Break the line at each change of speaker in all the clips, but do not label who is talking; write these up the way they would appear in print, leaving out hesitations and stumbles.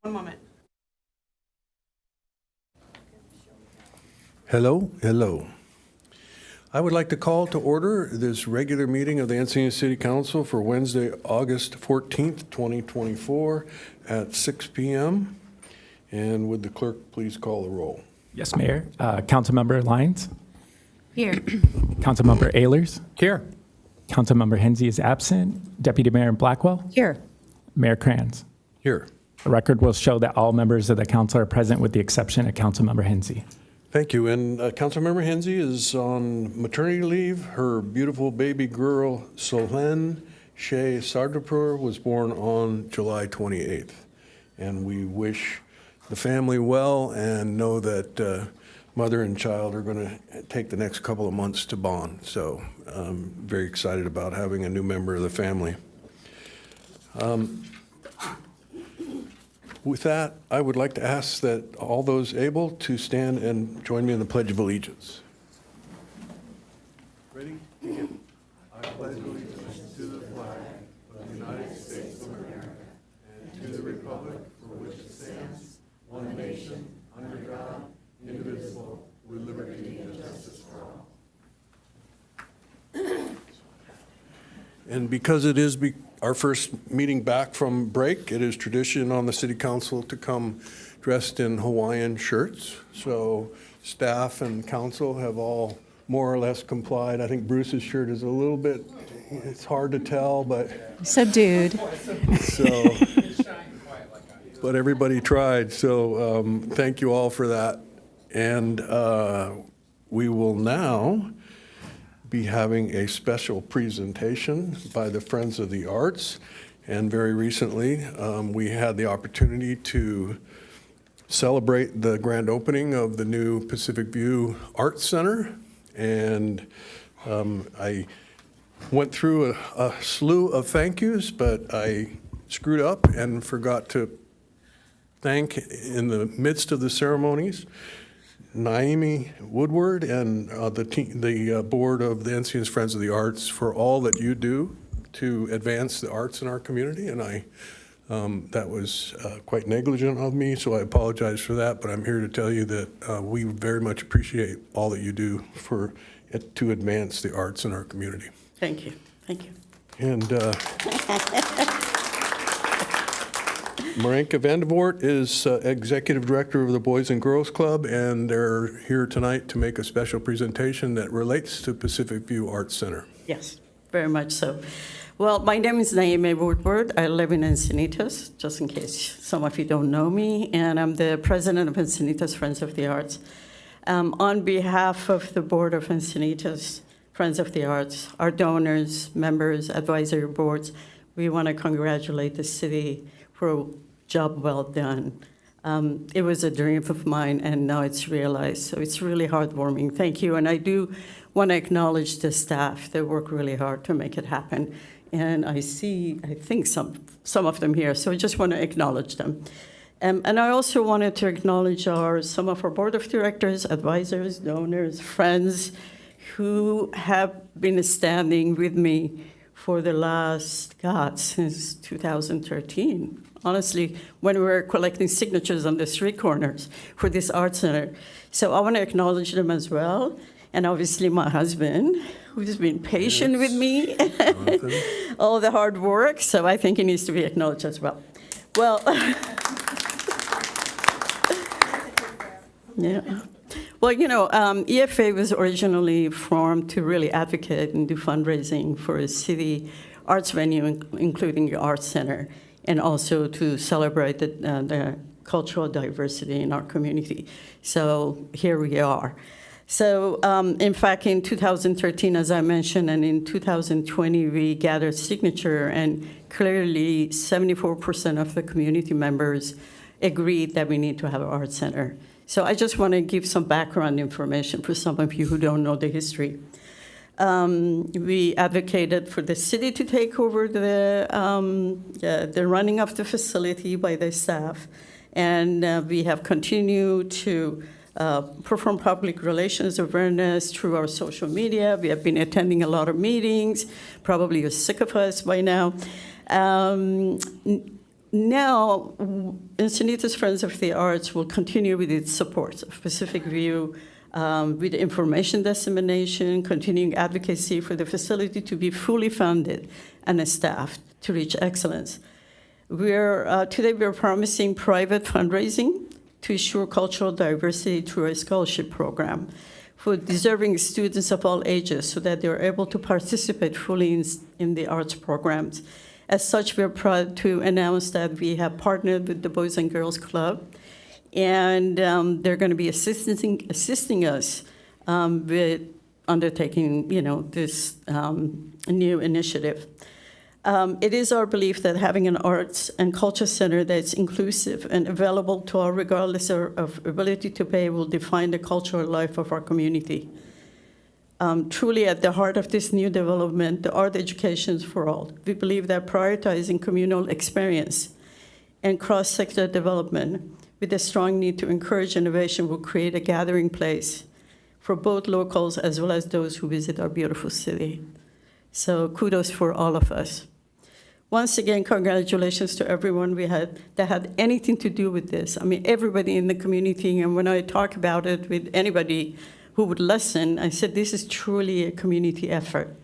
One moment.
Hello, hello. I would like to call to order this regular meeting of the Encinitas City Council for Wednesday, August 14th, 2024 at 6 p.m. And would the clerk please call the roll?
Yes, Mayor. Councilmember Lyons.
Here.
Councilmember Ehlers.
Here.
Councilmember Hensy is absent. Deputy Mayor Blackwell.
Here.
Mayor Kranz.
Here.
The record will show that all members of the council are present with the exception of Councilmember Hensy.
Thank you. And Councilmember Hensy is on maternity leave. Her beautiful baby girl, Solène Shea Sardrapur, was born on July 28th. And we wish the family well and know that mother and child are going to take the next couple of months to bond. So I'm very excited about having a new member of the family. With that, I would like to ask that all those able to stand and join me in the Pledge of Allegiance. Ready? Begin. I pledge allegiance to the flag of the United States of America and to the republic for which it stands, one nation, under God, indivisible, with liberty and justice for all. And because it is our first meeting back from break, it is tradition on the City Council to come dressed in Hawaiian shirts. So staff and council have all more or less complied. I think Bruce's shirt is a little bit, it's hard to tell, but.
Subdued.
So, but everybody tried. So thank you all for that. And we will now be having a special presentation by the Friends of the Arts. And very recently, we had the opportunity to celebrate the grand opening of the new Pacific View Arts Center. And I went through a slew of thank yous, but I screwed up and forgot to thank, in the midst of the ceremonies, Naomi Woodward and the board of the Encinitas Friends of the Arts for all that you do to advance the arts in our community. And that was quite negligent of me, so I apologize for that. But I'm here to tell you that we very much appreciate all that you do to advance the arts in our community.
Thank you. Thank you.
And Marenka Vandervoort is Executive Director of the Boys and Girls Club, and they're here tonight to make a special presentation that relates to Pacific View Arts Center.
Yes, very much so. Well, my name is Naomi Woodward. I live in Encinitas, just in case some of you don't know me, and I'm the president of Encinitas Friends of the Arts. On behalf of the board of Encinitas Friends of the Arts, our donors, members, advisory boards, we want to congratulate the city for a job well done. It was a dream of mine, and now it's realized, so it's really heartwarming. Thank you, and I do want to acknowledge the staff. They work really hard to make it happen, and I think some of them here, so I just want to acknowledge them. And I also wanted to acknowledge some of our board of directors, advisors, donors, friends, who have been standing with me for the last, since 2013. Honestly, when we were collecting signatures on the street corners for this art center. So I want to acknowledge them as well. And obviously my husband, who's been patient with me, all the hard work. So I think he needs to be acknowledged as well. Well, yeah. Well, EFA was originally formed to really advocate and do fundraising for a city arts venue, including the Arts Center, and also to celebrate the cultural diversity in our community. So here we are. So in fact, in 2013, as I mentioned, and in 2020, we gathered signature, and clearly 74% of the community members agreed that we need to have an art center. So I just want to give some background information for some of you who don't know the history. We advocated for the city to take over the running of the facility by the staff, and we have continued to perform public relations awareness through our social media. We have been attending a lot of meetings. Probably you're sick of us by now. now, Encinitas Friends of the Arts will continue with its support of Pacific View with information dissemination, continuing advocacy for the facility to be fully funded and staffed to reach excellence. Today we're promising private fundraising to ensure cultural diversity through a scholarship program for deserving students of all ages so that they're able to participate fully in the arts programs. As such, we're proud to announce that we have partnered with the Boys and Girls Club, and they're going to be assisting us with undertaking, this new initiative. It is our belief that having an arts and culture center that's inclusive and available to all, regardless of ability to pay, will define the cultural life of our community. Truly, at the heart of this new development, the art education is for all. We believe that prioritizing communal experience and cross-sector development with a strong need to encourage innovation will create a gathering place for both locals as well as those who visit our beautiful city. So kudos for all of us. Once again, congratulations to everyone that had anything to do with this. I mean, everybody in the community, and when I talk about it with anybody who would listen, I said, this is truly a community effort.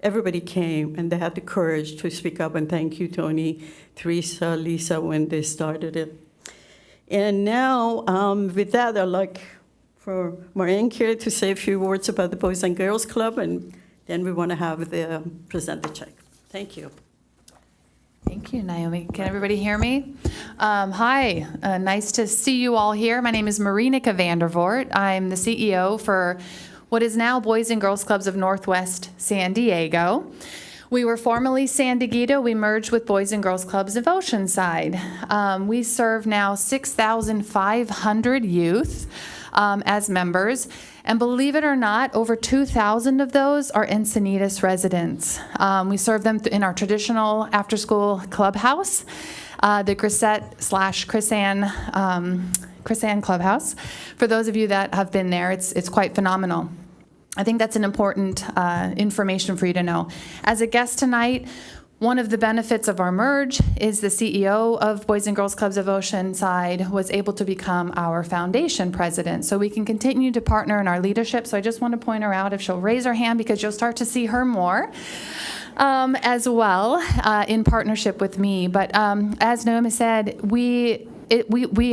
Everybody came, and they had the courage to speak up, and thank you, Tony, Teresa, Lisa, when they started it. And now, with that, I'd like for Maureen here to say a few words about the Boys and Girls Club, and then we want to have the present the check. Thank you.
Thank you, Naomi. Can everybody hear me? Hi, nice to see you all here. My name is Marinika Vandervoort. I'm the CEO for what is now Boys and Girls Clubs of Northwest San Diego. We were formerly San Diego. We merged with Boys and Girls Clubs of Oceanside. We serve now 6,500 youth as members. And believe it or not, over 2,000 of those are Encinitas residents. We serve them in our traditional after-school clubhouse, the Chrisann Clubhouse. For those of you that have been there, it's quite phenomenal. I think that's an important information for you to know. As a guest tonight, one of the benefits of our merge is the CEO of Boys and Girls Clubs of Oceanside was able to become our foundation president. So we can continue to partner in our leadership. So I just want to point her out if she'll raise her hand, because you'll start to see her more as well in partnership with me. But as Naomi said, we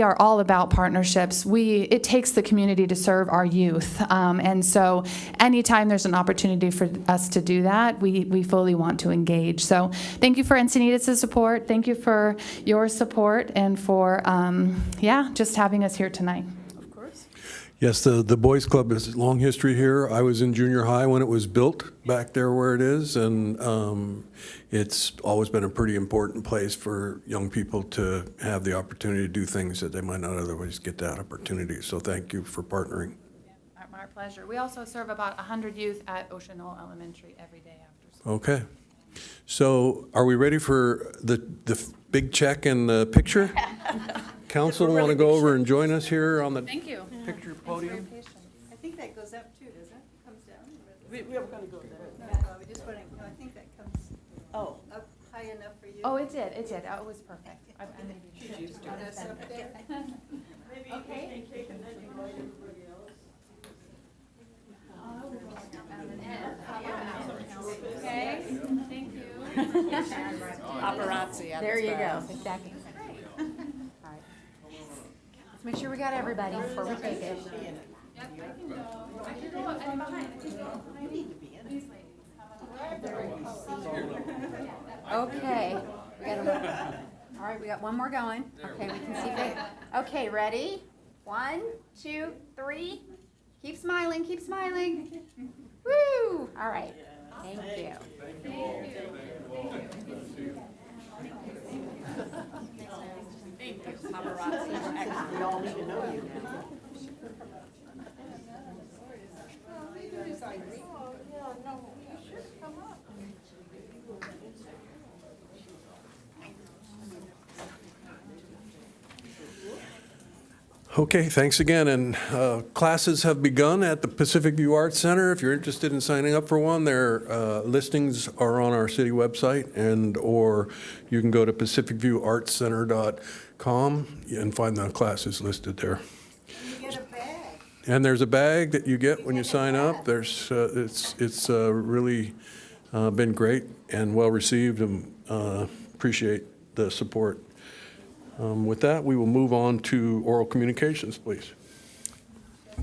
are all about partnerships. It takes the community to serve our youth. And so anytime there's an opportunity for us to do that, we fully want to engage. So thank you for Encinitas' support. Thank you for your support and for, just having us here tonight.
Of course.
Yes, the Boys Club has a long history here. I was in junior high when it was built back there where it is, and it's always been a pretty important place for young people to have the opportunity to do things that they might not otherwise get that opportunity. So thank you for partnering.
Yeah, my pleasure. We also serve about 100 youth at Ocean Knoll Elementary every day after school.
Okay. So are we ready for the big check and the picture? Council want to go over and join us here on the
Thank you.
picture podium?
I think that goes up too, doesn't it? Comes down?
We are going to go there.
No, we just want to, I think that comes
Oh,
up high enough for you.
Oh, it did. Oh, it was perfect. I maybe should
Want us up there?
maybe you can take and then invite everybody else.
Okay, thank you.
Paparazzi.
There you go. Exactly. All right. Let's make sure we got everybody before we take it.
Yep, I can go. I can go up and behind. I can go behind these ladies.
Okay. We got all right, we got one more going. Okay, we can see if they, okay, ready? 1, 2, 3. Keep smiling, keep smiling. Woo! All right. Thank you.
We all need to know you now.
Okay, thanks again. And classes have begun at the Pacific View Arts Center. If you're interested in signing up for one, their listings are on our city website, or you can go to pacificviewartscenter.com and find the classes listed there.
You get a bag.
And there's a bag that you get when you sign up. There's it's really been great and well received, and appreciate the support. With that, we will move on to oral communications, please.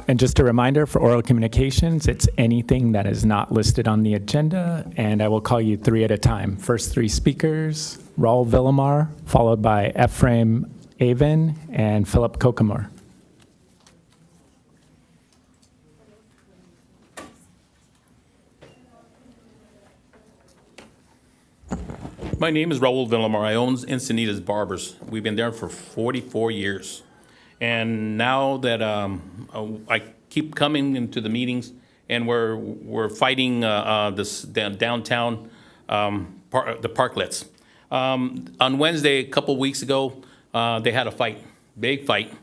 And just a reminder for oral communications, it's anything that is not listed on the agenda, and I will call you three at a time. First three speakers, Raul Villamar, followed by Ephraim Avon and Philip Kokomor.
My name is Raul Villamar. I own Encinitas Barbers. We've been there for 44 years. And now that I keep coming into the meetings, and we're fighting this downtown the parklets. On Wednesday, a couple weeks ago, they had a fight, big fight.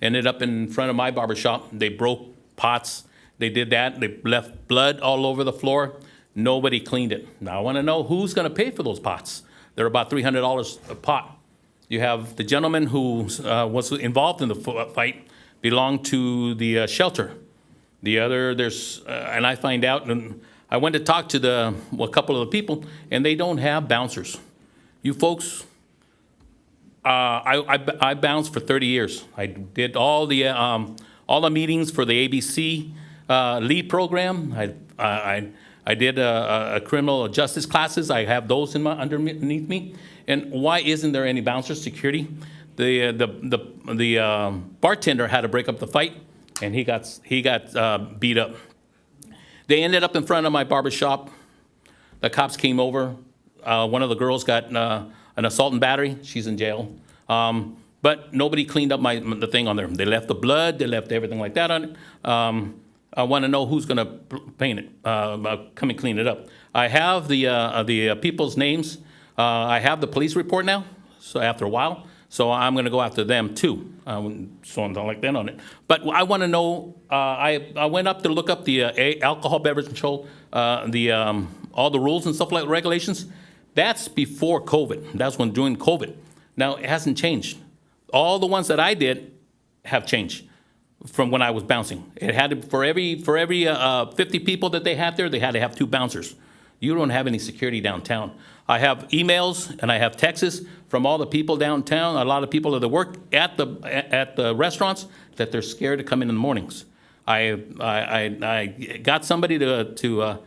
Ended up in front of my barber shop. They broke pots. They did that. They left blood all over the floor. Nobody cleaned it. Now I want to know who's going to pay for those pots. They're about $300 a pot. You have the gentleman who was involved in the fight belonged to the shelter. The other, and I find out, and I went to talk to a couple of the people, and they don't have bouncers. You folks, I bounced for 30 years. I did all the meetings for the ABC lead program. I did a criminal justice classes. I have those underneath me. And why isn't there any bouncer security? The bartender had to break up the fight, and he got beat up. They ended up in front of my barber shop. The cops came over. One of the girls got an assault and battery. She's in jail. But nobody cleaned up the thing on there. They left the blood. They left everything like that on it. I want to know who's going to paint it, come and clean it up. I have the people's names. I have the police report now, so after a while. So I'm going to go after them too. So I'm not like that on it. But I want to know, I went up to look up the alcohol beverage control, all the rules and stuff like regulations. That's before COVID. That's when during COVID. Now it hasn't changed. All the ones that I did have changed from when I was bouncing. It had to, for every 50 people that they had there, they had to have 2 bouncers. You don't have any security downtown. I have emails and I have texts from all the people downtown, a lot of people that work at the restaurants, that they're scared to come in the mornings. I got somebody to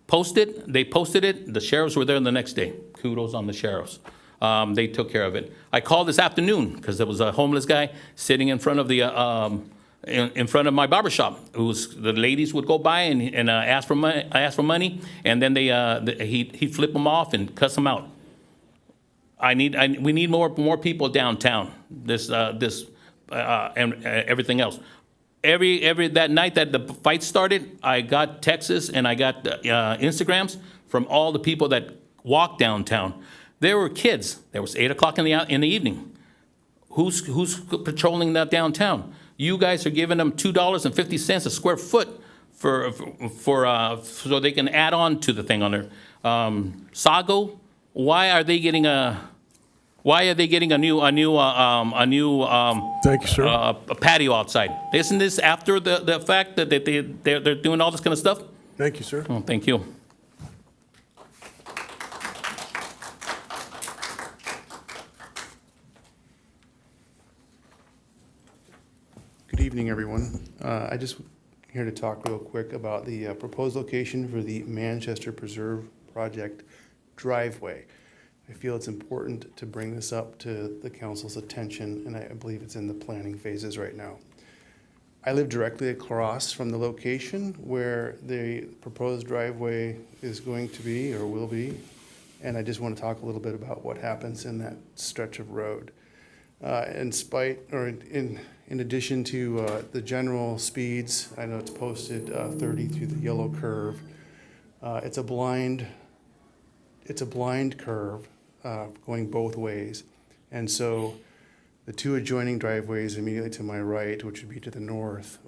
post it. They posted it. The sheriffs were there the next day. Kudos on the sheriffs. They took care of it. I called this afternoon because there was a homeless guy sitting in front of the in front of my barbershop. The ladies would go by and ask for money, and then he'd flip them off and cuss them out. We need more people downtown. And everything else. Every that night that the fight started, I got texts and I got Instagrams from all the people that walk downtown. There were kids. There was 8 o'clock in the evening. Who's patrolling that downtown? You guys are giving them $2.50 a square foot for so they can add on to the thing on there. Sago, why are they getting a new
Thank you, sir.
a patio outside? Isn't this after the fact that they're doing all this kind of stuff?
Thank you, sir.
Oh, thank you.
Good evening, everyone. I just here to talk real quick about the proposed location for the Manchester Preserve Project driveway. I feel it's important to bring this up to the council's attention, and I believe it's in the planning phases right now. I live directly across from the location where the proposed driveway is going to be or will be, and I just want to talk a little bit about what happens in that stretch of road. In addition to the general speeds, I know it's posted 30 through the yellow curve. It's a blind curve going both ways. And so The two adjoining driveways immediately to my right, which would be to the north,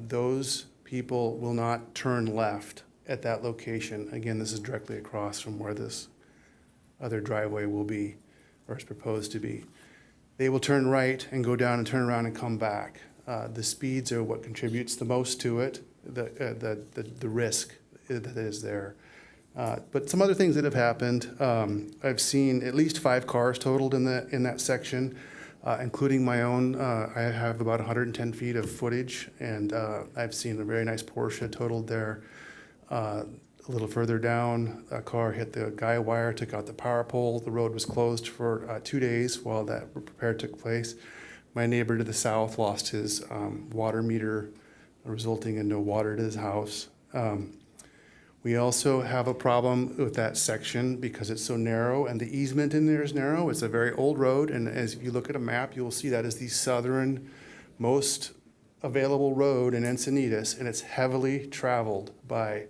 those people will not turn left at that location. Again, this is directly across from where this other driveway will be, or is proposed to be. They will turn right and go down and turn around and come back. The speeds are what contributes the most to it, the risk that is there. But some other things that have happened, I've seen at least 5 cars totaled in that section, including my own. I have about 110 feet of footage, and I've seen a very nice Porsche totaled there. A little further down, a car hit the guy wire, took out the power pole. The road was closed for 2 days while that repair took place. My neighbor to the south lost his water meter, resulting in no water to his house. We also have a problem with that section because it's so narrow and the easement in there is narrow. It's a very old road, and as you look at a map, you'll see that is the southernmost available road in Encinitas, and it's heavily traveled by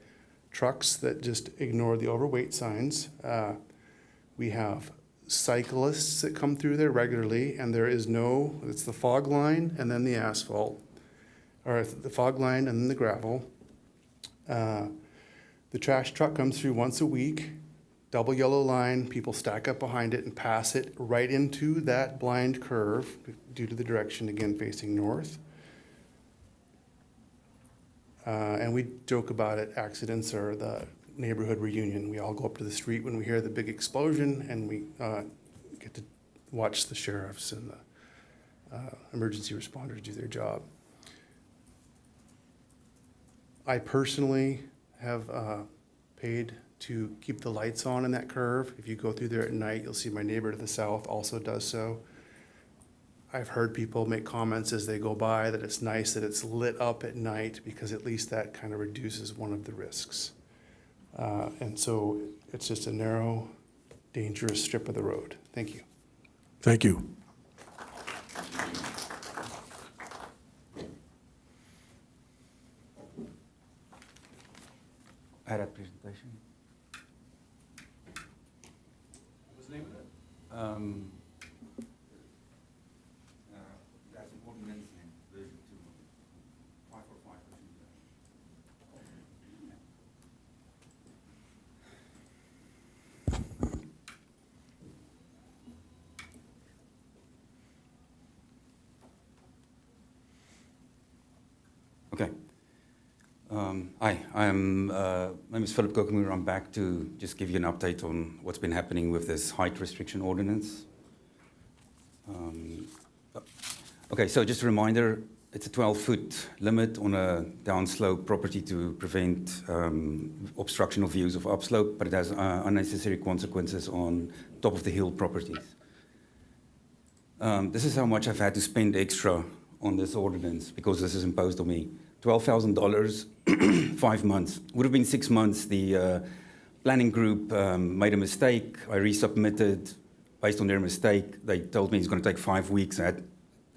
trucks that just ignore the overweight signs. We have cyclists that come through there regularly, and it's the fog line and then the asphalt, or the fog line and then the gravel. The trash truck comes through once a week, double yellow line, people stack up behind it and pass it right into that blind curve due to the direction, again, facing north. And we joke about it, accidents are the neighborhood reunion. We all go up to the street when we hear the big explosion, and we get to watch the sheriffs and the emergency responders do their job. I personally have paid to keep the lights on in that curve. If you go through there at night, you'll see my neighbor to the south also does so. I've heard people make comments as they go by that it's nice that it's lit up at night because at least that kind of reduces one of the risks. And so it's just a narrow, dangerous strip of the road. Thank you.
Thank you.
I had a presentation.
What was the name of it?
That's an ordinance name, version 2, 545. Okay. Hi, my name is Philip Kokemoer. I'm back to just give you an update on what's been happening with this height restriction ordinance. Okay, so just a reminder, it's a 12-foot limit on a downslope property to prevent obstruction of views of upslope, but it has unnecessary consequences on top of the hill properties. This is how much I've had to spend extra on this ordinance because this is imposed on me. $12,000, 5 months. Would have been 6 months. The planning group made a mistake. I resubmitted based on their mistake. They told me it's going to take 5 weeks.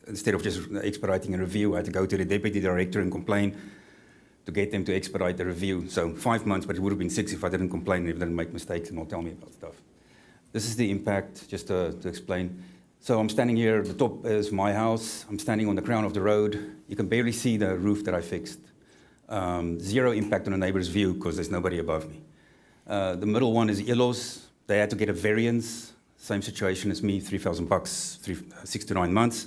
Instead of just expediting a review, I had to go to the deputy director and complain to get them to expedite the review. So 5 months, but it would have been 6 if I didn't complain and if they didn't make mistakes and not tell me about stuff. This is the impact, just to explain. So I'm standing here, the top is my house. I'm standing on the crown of the road. You can barely see the roof that I fixed. Zero impact on a neighbor's view because there's nobody above me. The middle one is Ilos. They had to get a variance. Same situation as me, $3,000, 6 to 9 months.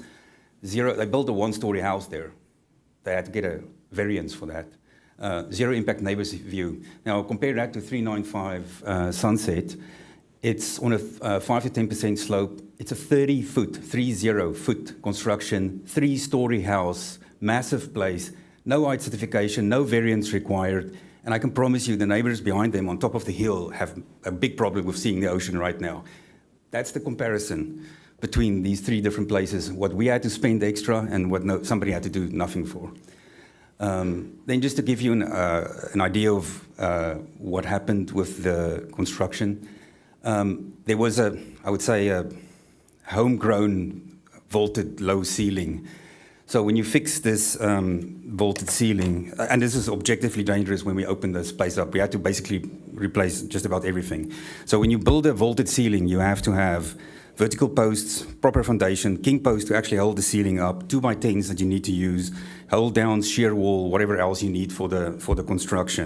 Zero. They built a one-story house there. They had to get a variance for that. Zero impact neighbor's view. Now compare that to 395 Sunset. It's on a 5 to 10% slope. It's a 30-foot construction, 3-story house, massive place, no height certification, no variance required. And I can promise you the neighbors behind them on top of the hill have a big problem with seeing the ocean right now. That's the comparison between these 3 different places, what we had to spend extra and what somebody had to do nothing for. Then just to give you an idea of what happened with the construction, there was I would say, a homegrown vaulted low ceiling. So when you fix this vaulted ceiling, and this is objectively dangerous when we opened this place up, we had to basically replace just about everything. So when you build a vaulted ceiling, you have to have vertical posts, proper foundation, king post to actually hold the ceiling up, 2x10s that you need to use, hold down, shear wall, whatever else you need for the construction.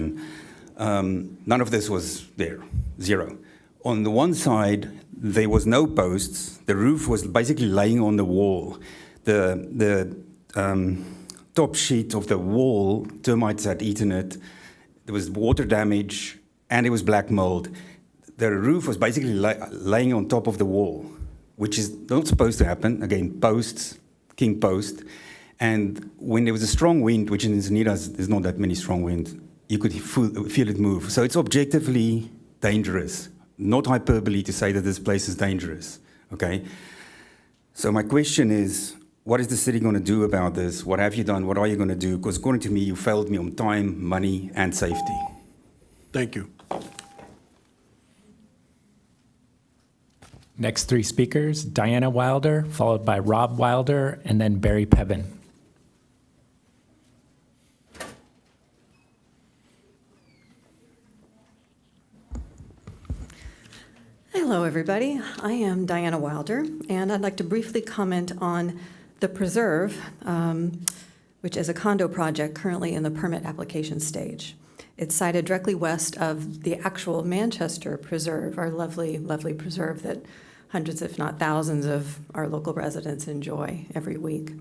None of this was there, zero. On the one side, there was no posts. The roof was basically laying on the wall. The top sheet of the wall, termites had eaten it. There was water damage, and it was black mold. The roof was basically laying on top of the wall, which is not supposed to happen. Again, posts, king post. And when there was a strong wind, which in Encinitas, there's not that many strong winds, you could feel it move. So it's objectively dangerous. Not hyperbole to say that this place is dangerous, okay? So my question is, what is the city going to do about this? What have you done? What are you going to do? Because according to me, you failed me on time, money, and safety.
Thank you.
Next three speakers, Diana Wilder, followed by Rob Wilder, and then Barry Pevin.
Hello, everybody. I am Diana Wilder, and I'd like to briefly comment on the Preserve, which is a condo project currently in the permit application stage. It's sited directly west of the actual Manchester Preserve, our lovely, lovely preserve that hundreds, if not thousands, of our local residents enjoy every week.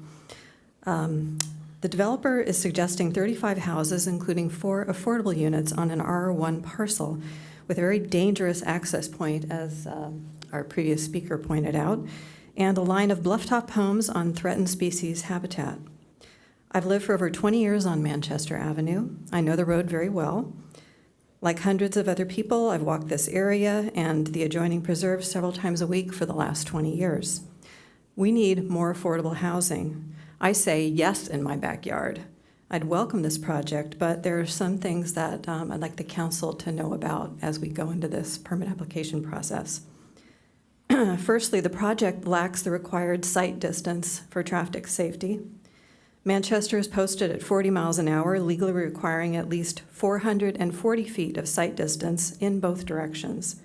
The developer is suggesting 35 houses, including 4 affordable units on an R1 parcel with a very dangerous access point, as our previous speaker pointed out, and a line of bluff-top homes on threatened species habitat. I've lived for over 20 years on Manchester Avenue. I know the road very well. Like hundreds of other people, I've walked this area and the adjoining preserve several times a week for the last 20 years. We need more affordable housing. I say yes in my backyard. I'd welcome this project, but there are some things that I'd like the council to know about as we go into this permit application process. Firstly, the project lacks the required site distance for traffic safety. Manchester is posted at 40 miles an hour, legally requiring at least 440 feet of site distance in both directions.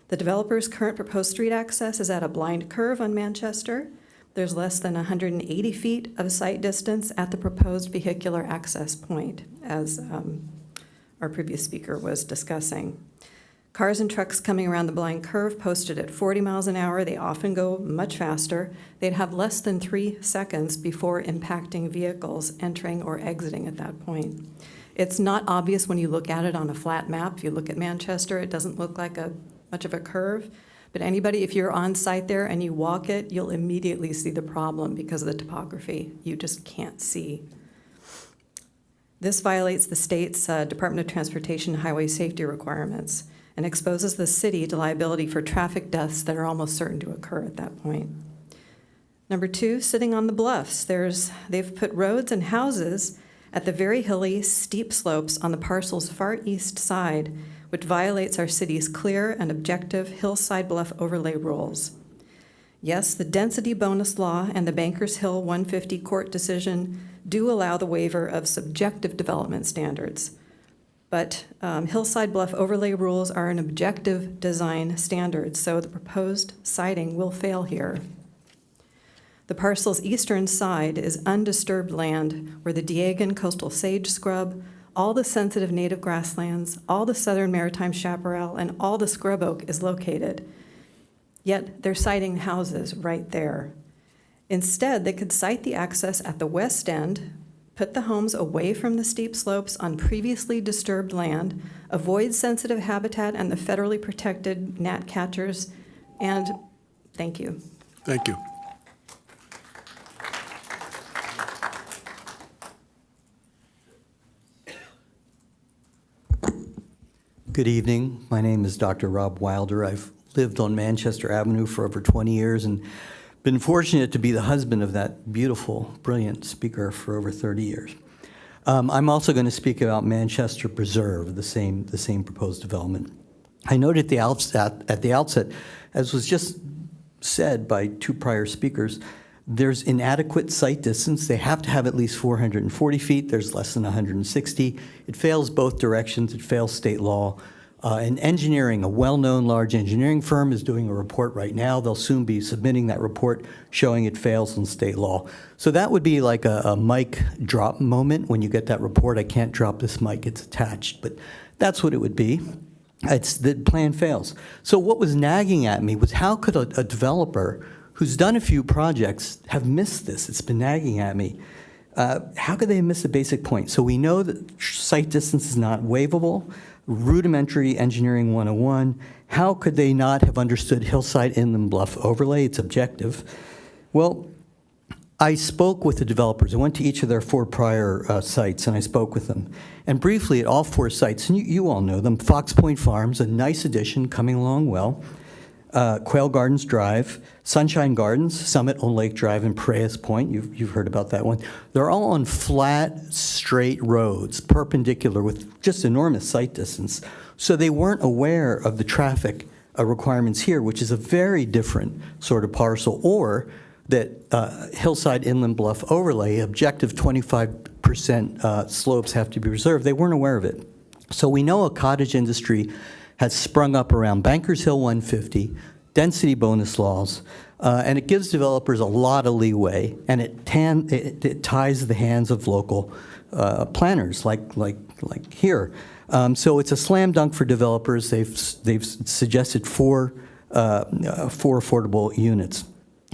The developer's current proposed street access is at a blind curve on Manchester. There's less than 180 feet of site distance at the proposed vehicular access point, as our previous speaker was discussing. Cars and trucks coming around the blind curve posted at 40 miles an hour, they often go much faster. They'd have less than 3 seconds before impacting vehicles entering or exiting at that point. It's not obvious when you look at it on a flat map. If you look at Manchester, it doesn't look like much of a curve. But anybody, if you're on site there and you walk it, you'll immediately see the problem because of the topography. You just can't see. This violates the state's Department of Transportation highway safety requirements and exposes the city to liability for traffic deaths that are almost certain to occur at that point. Number 2, sitting on the bluffs. They've put roads and houses at the very hilly, steep slopes on the parcel's far east side, which violates our city's clear and objective hillside bluff overlay rules. Yes, the density bonus law and the Bankers Hill 150 court decision do allow the waiver of subjective development standards. But hillside bluff overlay rules are an objective design standard, so the proposed siting will fail here. The parcel's eastern side is undisturbed land where the Diegan coastal sage scrub, all the sensitive native grasslands, all the southern maritime chaparral, and all the scrub oak is located. Yet they're siting houses right there. Instead, they could site the access at the west end, put the homes away from the steep slopes on previously disturbed land, avoid sensitive habitat and the federally protected gnat catchers, and thank you.
Thank you.
Good evening. My name is Dr. Rob Wilder. I've lived on Manchester Avenue for over 20 years and been fortunate to be the husband of that beautiful, brilliant speaker for over 30 years. I'm also going to speak about Manchester Preserve, the same proposed development. I note at the outset, as was just said by 2 prior speakers, there's inadequate site distance. They have to have at least 440 feet. There's less than 160. It fails both directions. It fails state law. In engineering, a well-known large engineering firm is doing a report right now. They'll soon be submitting that report showing it fails in state law. So that would be like a mic drop moment when you get that report. I can't drop this mic, it's attached. But that's what it would be. It's the plan fails. So what was nagging at me was how could a developer who's done a few projects have missed this? It's been nagging at me. How could they miss a basic point? So we know that site distance is not waivable, rudimentary engineering 101. How could they not have understood hillside inland bluff overlay? It's objective. Well, I spoke with the developers. I went to each of their 4 prior sites, and I spoke with them. And briefly, at all 4 sites, and you all know them, Fox Point Farms, a nice addition, coming along well. Quail Gardens Drive, Sunshine Gardens, Summit on Lake Drive, and Prayas Point. You've heard about that one. They're all on flat, straight roads, perpendicular, with just enormous site distance. So they weren't aware of the traffic requirements here, which is a very different sort of parcel, or that hillside inland bluff overlay, objective 25% slopes have to be reserved. They weren't aware of it. So we know a cottage industry has sprung up around Bankers Hill 150, density bonus laws, and it gives developers a lot of leeway, and it ties the hands of local planners like here. So it's a slam dunk for developers. They've suggested 4 affordable units.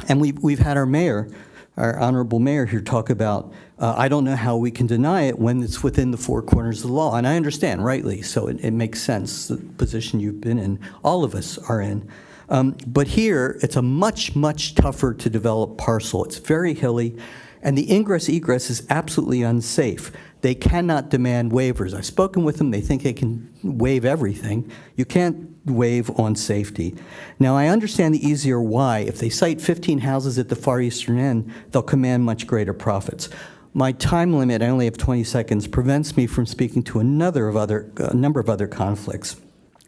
And we've had our mayor, our honorable mayor here, talk about, I don't know how we can deny it when it's within the 4 corners of the law. And I understand, rightly, so it makes sense, the position you've been in, all of us are in. But here, it's a much, much tougher to develop parcel. It's very hilly, and the ingress-egress is absolutely unsafe. They cannot demand waivers. I've spoken with them. They think they can waive everything. You can't waive on safety. Now, I understand the easier why. If they cite 15 houses at the far eastern end, they'll command much greater profits. My time limit, I only have 20 seconds, prevents me from speaking to a number of other conflicts.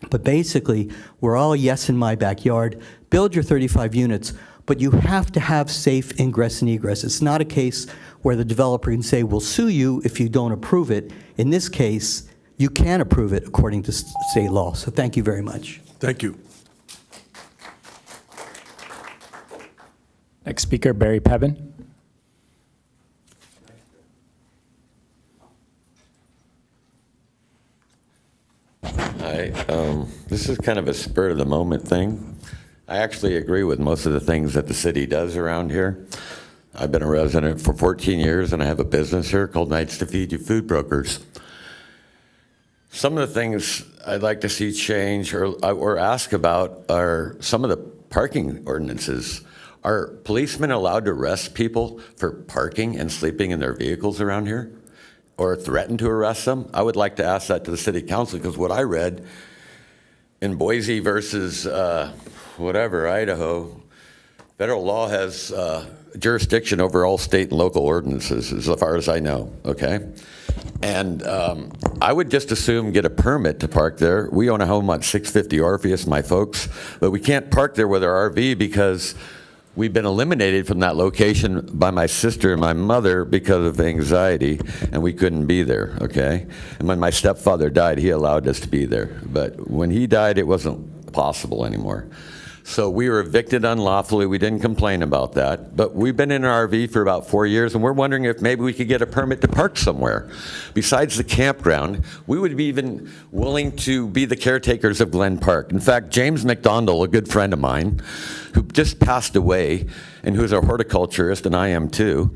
But basically, we're all yes in my backyard. Build your 35 units, but you have to have safe ingress and egress. It's not a case where the developer can say, we'll sue you if you don't approve it. In this case, you can approve it according to state law. So thank you very much.
Thank you.
Next speaker, Barry Pevin.
Hi. This is kind of a spur of the moment thing. I actually agree with most of the things that the city does around here. I've been a resident for 14 years, and I have a business here called Nights to Feed You Food Brokers. Some of the things I'd like to see change or ask about are some of the parking ordinances. Are policemen allowed to arrest people for parking and sleeping in their vehicles around here, or threaten to arrest them? I would like to ask that to the city council, because what I read in Boise versus Idaho, federal law has jurisdiction over all state and local ordinances, as far as I know, okay? And I would just assume get a permit to park there. We own a home on 650 Orpheus, my folks, but we can't park there with our RV because we've been eliminated from that location by my sister and my mother because of anxiety, and we couldn't be there, okay? And when my stepfather died, he allowed us to be there. But when he died, it wasn't possible anymore. So we were evicted unlawfully. We didn't complain about that. But we've been in an RV for about 4 years, and we're wondering if maybe we could get a permit to park somewhere. Besides the campground, we would be even willing to be the caretakers of Glen Park. In fact, James McDonald, a good friend of mine, who just passed away, and who's a horticulturist, and I am too,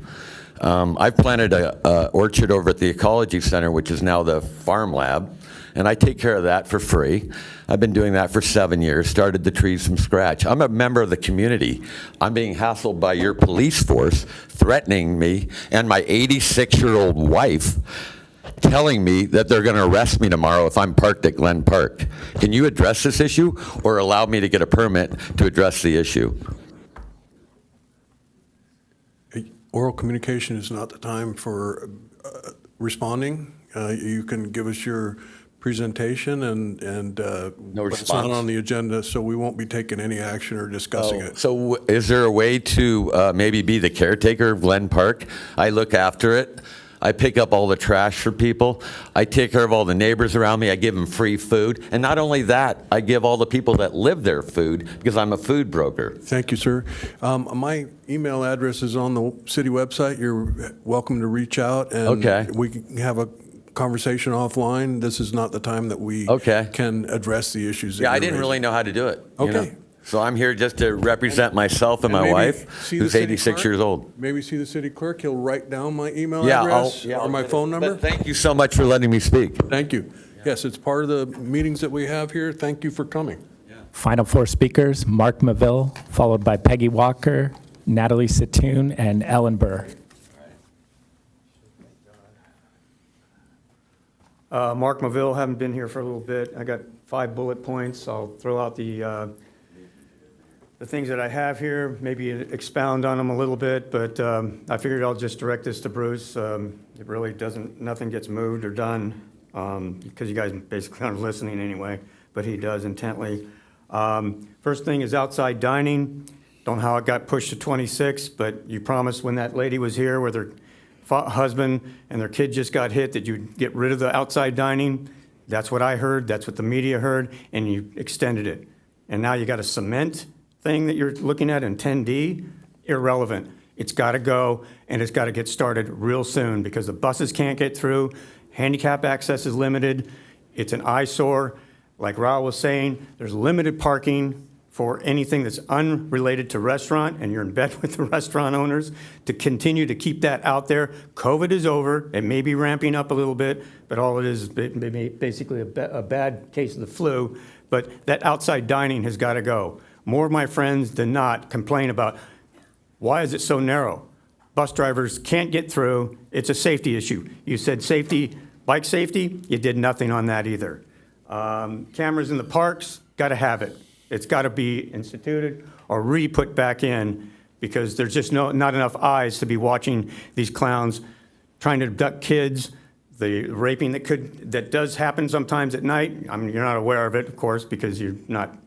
I've planted an orchard over at the Ecology Center, which is now the Farm Lab, and I take care of that for free. I've been doing that for 7 years, started the trees from scratch. I'm a member of the community. I'm being hassled by your police force, threatening me, and my 86-year-old wife, telling me that they're going to arrest me tomorrow if I'm parked at Glen Park. Can you address this issue, or allow me to get a permit to address the issue?
Oral communication is not the time for responding. You can give us your presentation, and
No
but it's not
response.
on the agenda, so we won't be taking any action or discussing it.
So is there a way to maybe be the caretaker of Glen Park? I look after it. I pick up all the trash for people. I take care of all the neighbors around me. I give them free food. And not only that, I give all the people that live there food because I'm a food broker.
Thank you, sir. My email address is on the city website. You're welcome to reach out, and
Okay.
we can have a conversation offline. This is not the time that we can address the issues that
Yeah, I
you're
didn't
raising.
really know how to do it. you
Okay.
know. So I'm here just to represent myself and my
maybe
wife,
see the
who's
city
86
clerk.
years old.
Maybe see the city clerk. He'll write down my email
Yeah,
address
I'll
or my
get it.
phone number.
But thank you so much for letting me speak.
Thank you. Yes, it's part of the meetings that we have here. Thank you for coming.
Final four speakers, Mark Maville, followed by Peggy Walker, Natalie Satoon, and Ellen Burr.
Mark Maville, haven't been here for a little bit. I got 5 bullet points. I'll throw out the things that I have here, maybe expound on them a little bit, but I figured I'll just direct this to Bruce. It really doesn't, nothing gets moved or done, because you guys basically aren't listening anyway, but he does intently. First thing is outside dining. Don't know how it got pushed to 26, but you promised when that lady was here with her husband and their kid just got hit that you'd get rid of the outside dining. That's what I heard, that's what the media heard, and you extended it. And now you got a cement thing that you're looking at in 10D, irrelevant. It's gotta go, and it's gotta get started real soon, because the buses can't get through, handicap access is limited, it's an eyesore. Like Raul was saying, there's limited parking for anything that's unrelated to restaurant, and you're in bed with the restaurant owners to continue to keep that out there. COVID is over. It may be ramping up a little bit, but all it is basically a bad case of the flu. But that outside dining has got to go. More of my friends than not complain about, why is it so narrow? Bus drivers can't get through. It's a safety issue. You said safety, bike safety. You did nothing on that either. Cameras in the parks, got to have it. It's got to be instituted or re-put back in, because there's just not enough eyes to be watching these clowns trying to abduct kids, the raping that does happen sometimes at night. I mean, you're not aware of it, of course, because you're not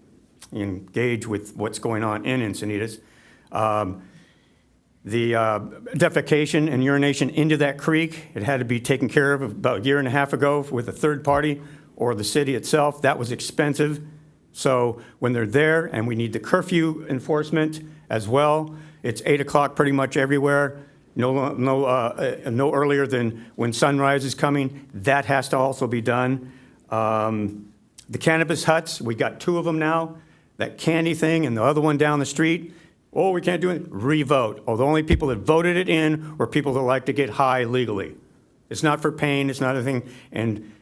engaged with what's going on in Encinitas. The defecation and urination into that creek, it had to be taken care of about a year and a half ago with a third party or the city itself. That was expensive. So when they're there, and we need the curfew enforcement as well, it's 8 o'clock pretty much everywhere. No earlier than when sunrise is coming. That has to also be done. The cannabis huts, we got 2 of them now. That candy thing and the other one down the street. Oh, we can't do it. Re-vote. Oh, the only people that voted it in were people that like to get high legally. It's not for pain. It's not a thing. And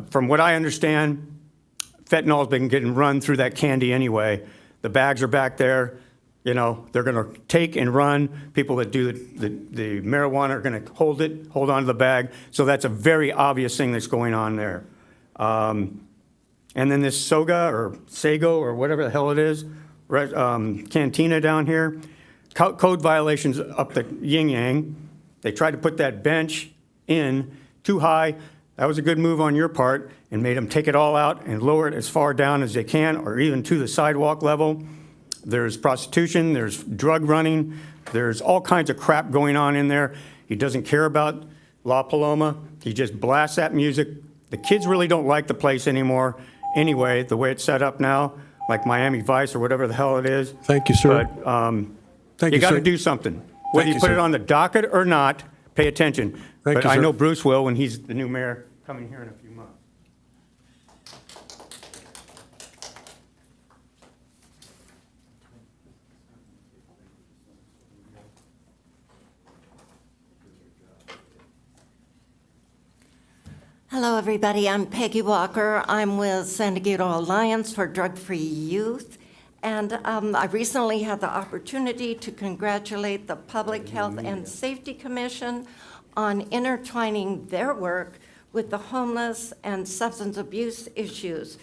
from what I understand, fentanyl's been getting run through that candy anyway. The bags are back there. You know, they're going to take and run. People that do the marijuana are going to hold on to the bag. So that's a very obvious thing that's going on there. And then this Soga or Sago or whatever the hell it is, cantina down here, code violations up the yin yang. They tried to put that bench in too high. That was a good move on your part, and made them take it all out and lower it as far down as they can, or even to the sidewalk level. There's prostitution, there's drug running, there's all kinds of crap going on in there. He doesn't care about La Paloma. He just blasts that music. The kids really don't like the place anymore anyway, the way it's set up now, like Miami Vice or whatever the hell it is.
Thank you, sir.
But
Thank
you
you,
got
sir.
to do something. Whether
you,
you put
sir.
it on the docket or not, pay attention.
Thank
But
you,
I
sir.
know Bruce will when he's the new mayor coming here in a few months.
Hello, everybody. I'm Peggy Walker. I'm with San Diego Alliance for Drug-Free Youth. And I recently had the opportunity to congratulate the Public Health and Safety Commission on intertwining their work with the homeless and substance abuse issues.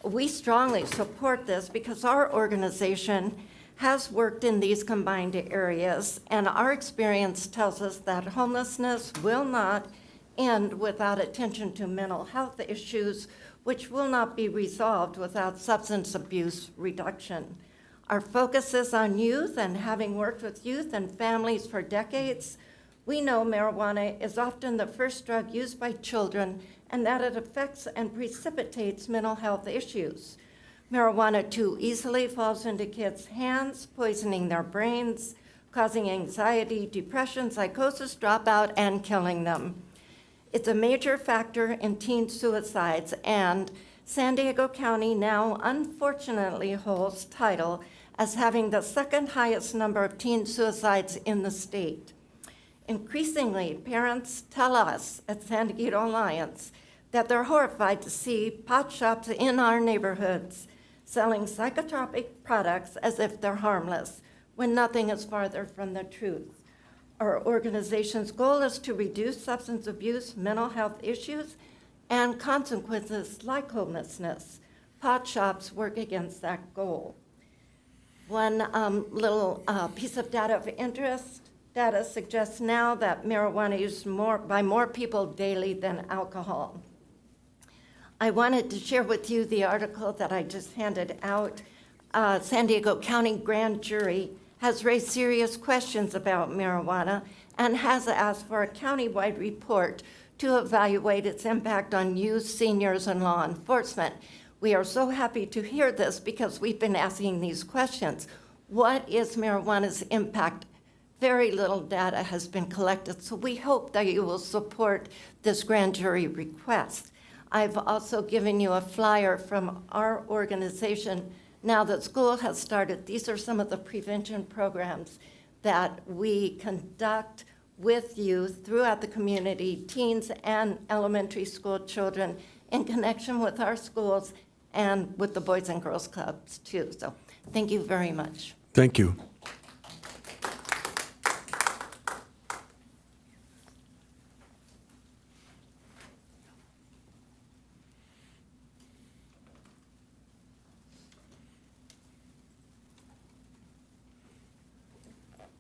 We strongly support this because our organization has worked in these combined areas, and our experience tells us that homelessness will not end without attention to mental health issues, which will not be resolved without substance abuse reduction. Our focus is on youth, and having worked with youth and families for decades, We know marijuana is often the first drug used by children and that it affects and precipitates mental health issues. Marijuana too easily falls into kids' hands, poisoning their brains, causing anxiety, depression, psychosis, dropout, and killing them. It's a major factor in teen suicides, and San Diego County now unfortunately holds title as having the second highest number of teen suicides in the state. Increasingly, parents tell us at San Diego Alliance that they're horrified to see pot shops in our neighborhoods selling psychotropic products as if they're harmless, when nothing is farther from the truth. Our organization's goal is to reduce substance abuse, mental health issues, and consequences like homelessness. Pot shops work against that goal. One little piece of data of interest, data suggests now that marijuana is used by more people daily than alcohol. I wanted to share with you the article that I just handed out. San Diego County Grand Jury has raised serious questions about marijuana and has asked for a countywide report to evaluate its impact on youth, seniors, and law enforcement. We are so happy to hear this because we've been asking these questions. What is marijuana's impact? Very little data has been collected, so we hope that you will support this grand jury request. I've also given you a flyer from our organization now that school has started. These are some of the prevention programs that we conduct with youth throughout the community, teens and elementary school children, in connection with our schools and with the Boys and Girls Clubs too. So thank you very much.
Thank you.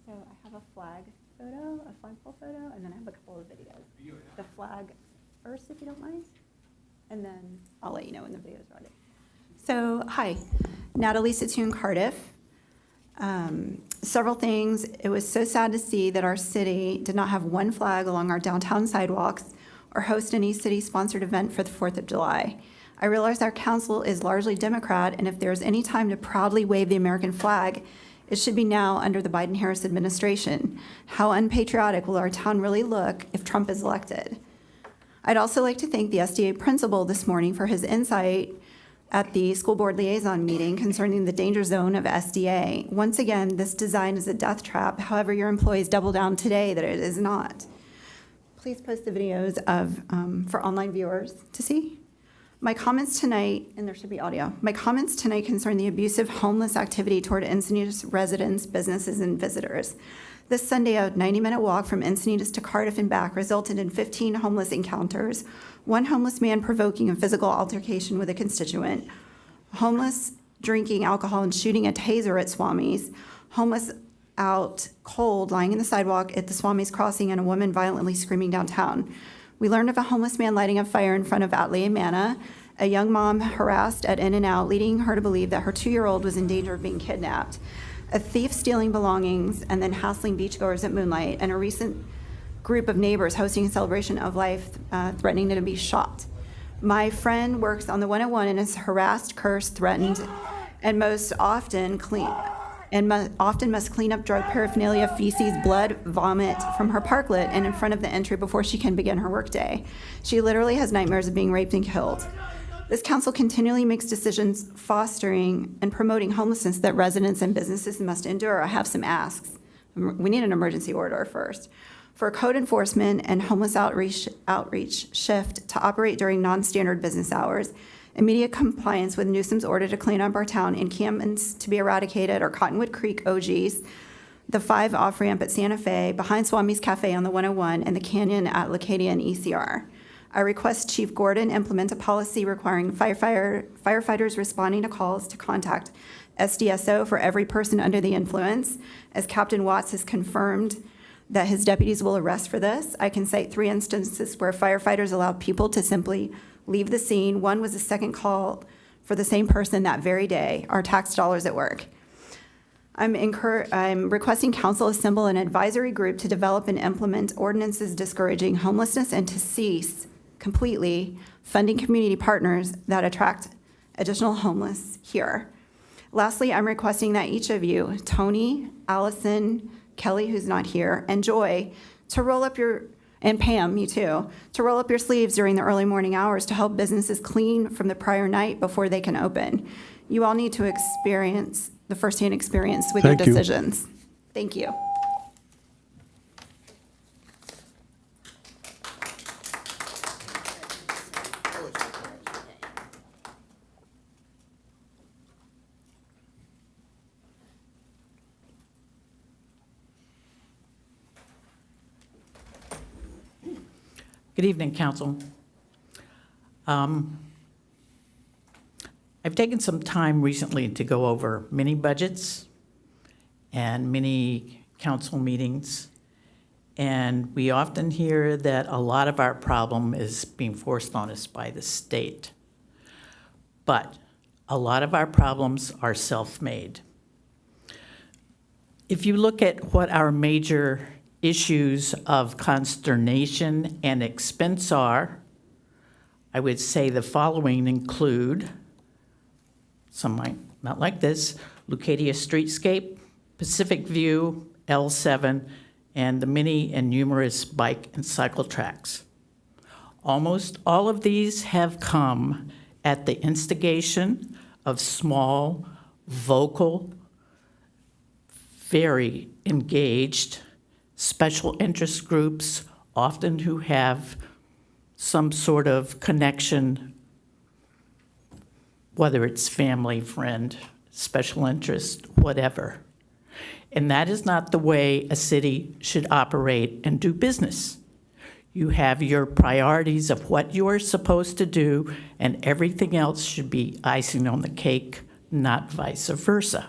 So I have a flag photo, a flagpole photo, and then I have a couple of videos. The flag first, if you don't mind, and then I'll let you know when the video's ready. So, hi, Natalie Satoon Cardiff. Several things. It was so sad to see that our city did not have one flag along our downtown sidewalks or host any city-sponsored event for the 4th of July. I realize our council is largely Democrat, and if there's any time to proudly wave the American flag, it should be now under the Biden-Harris administration. How unpatriotic will our town really look if Trump is elected? I'd also like to thank the SDA principal this morning for his insight at the school board liaison meeting concerning the danger zone of SDA. Once again, this design is a death trap. However, your employees double down today that it is not. Please post the videos for online viewers to see. My comments tonight, and there should be audio, my comments tonight concern the abusive homeless activity toward Encinitas residents, businesses, and visitors. This Sunday, a 90-minute walk from Encinitas to Cardiff and back resulted in 15 homeless encounters, one homeless man provoking a physical altercation with a constituent, homeless drinking alcohol and shooting a taser at Swami's, homeless out cold lying in the sidewalk at the Swami's crossing, and a woman violently screaming downtown. We learned of a homeless man lighting a fire in front of Atlea Manor, a young mom harassed at In-N-Out, leading her to believe that her 2-year-old was in danger of being kidnapped, a thief stealing belongings and then hassling beachgoers at Moonlight, and a recent group of neighbors hosting a celebration of life threatening to be shot. My friend works on the 101 and is harassed, cursed, threatened, and often must clean up drug paraphernalia, feces, blood, vomit from her parklet and in front of the entry before she can begin her workday. She literally has nightmares of being raped and killed. This council continually makes decisions fostering and promoting homelessness that residents and businesses must endure. I have some asks. We need an emergency order first. For code enforcement and homeless outreach shift to operate during non-standard business hours, immediate compliance with nuisance order to clean up our town, encampments to be eradicated, or Cottonwood Creek OGs, the 5 off-ramp at Santa Fe, behind Swami's Cafe on the 101, and the canyon at Leucadia and ECR. I request Chief Gordon implement a policy requiring firefighters responding to calls to contact SDSO for every person under the influence, as Captain Watts has confirmed that his deputies will arrest for this. I can cite 3 instances where firefighters allowed people to simply leave the scene. One was a second call for the same person that very day, our tax dollars at work.
I'm requesting council assemble an advisory group to develop and implement ordinances discouraging homelessness and to cease completely funding community partners that attract additional homeless here. Lastly, I'm requesting that each of you, Tony, Allison, Kelly, who's not here, and Joy, to roll up your, and Pam, you too, to roll up your sleeves during the early morning hours to help businesses clean from the prior night before they can open. You all need to experience the firsthand experience with your
Thank you.
decisions. Thank you.
Good evening, council. I've taken some time recently to go over mini budgets and mini council meetings, and we often hear that a lot of our problem is being forced on us by the state. But a lot of our problems are self-made. If you look at what our major issues of consternation and expense are, I would say the following include, some might not like this, Leucadia Streetscape, Pacific View, L7, and the many and numerous bike and cycle tracks. Almost all of these have come at the instigation of small, vocal, very engaged special interest groups, often who have some sort of connection, whether it's family, friend, special interest, whatever. And that is not the way a city should operate and do business. You have your priorities of what you are supposed to do, and everything else should be icing on the cake, not vice versa.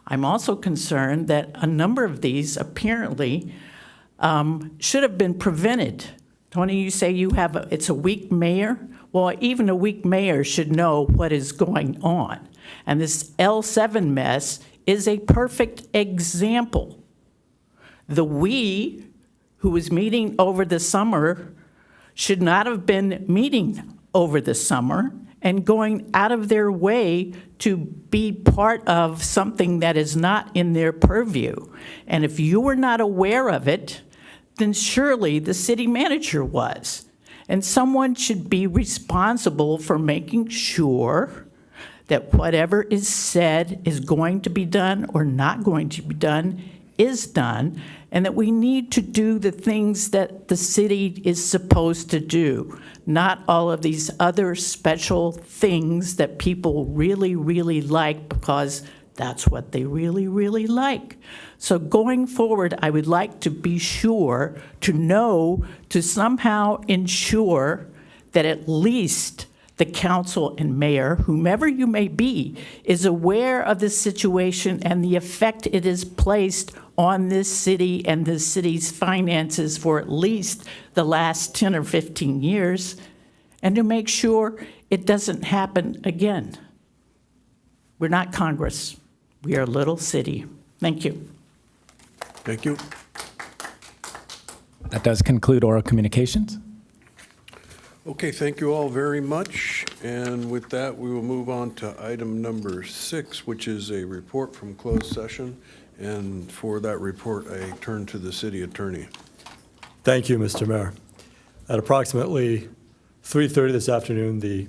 I'm also concerned that a number of these apparently should have been prevented. Tony, you say it's a weak mayor? Well, even a weak mayor should know what is going on. And this L7 mess is a perfect example. The we who was meeting over the summer should not have been meeting over the summer and going out of their way to be part of something that is not in their purview. And if you were not aware of it, then surely the city manager was. And someone should be responsible for making sure that whatever is said is going to be done or not going to be done is done, and that we need to do the things that the city is supposed to do, not all of these other special things that people really, really like because that's what they really, really like. So going forward, I would like to be sure to know, to somehow ensure that at least the council and mayor, whomever you may be, is aware of the situation and the effect it has placed on this city and the city's finances for at least the last 10 or 15 years, and to make sure it doesn't happen again. We're not Congress. We are a little city. Thank you.
Thank you.
That does conclude oral communications.
Okay, thank you all very much. And with that, we will move on to item number 6, which is a report from closed session. And for that report, I turn to the city attorney.
Thank you, Mr. Mayor. At approximately 3:30 this afternoon, the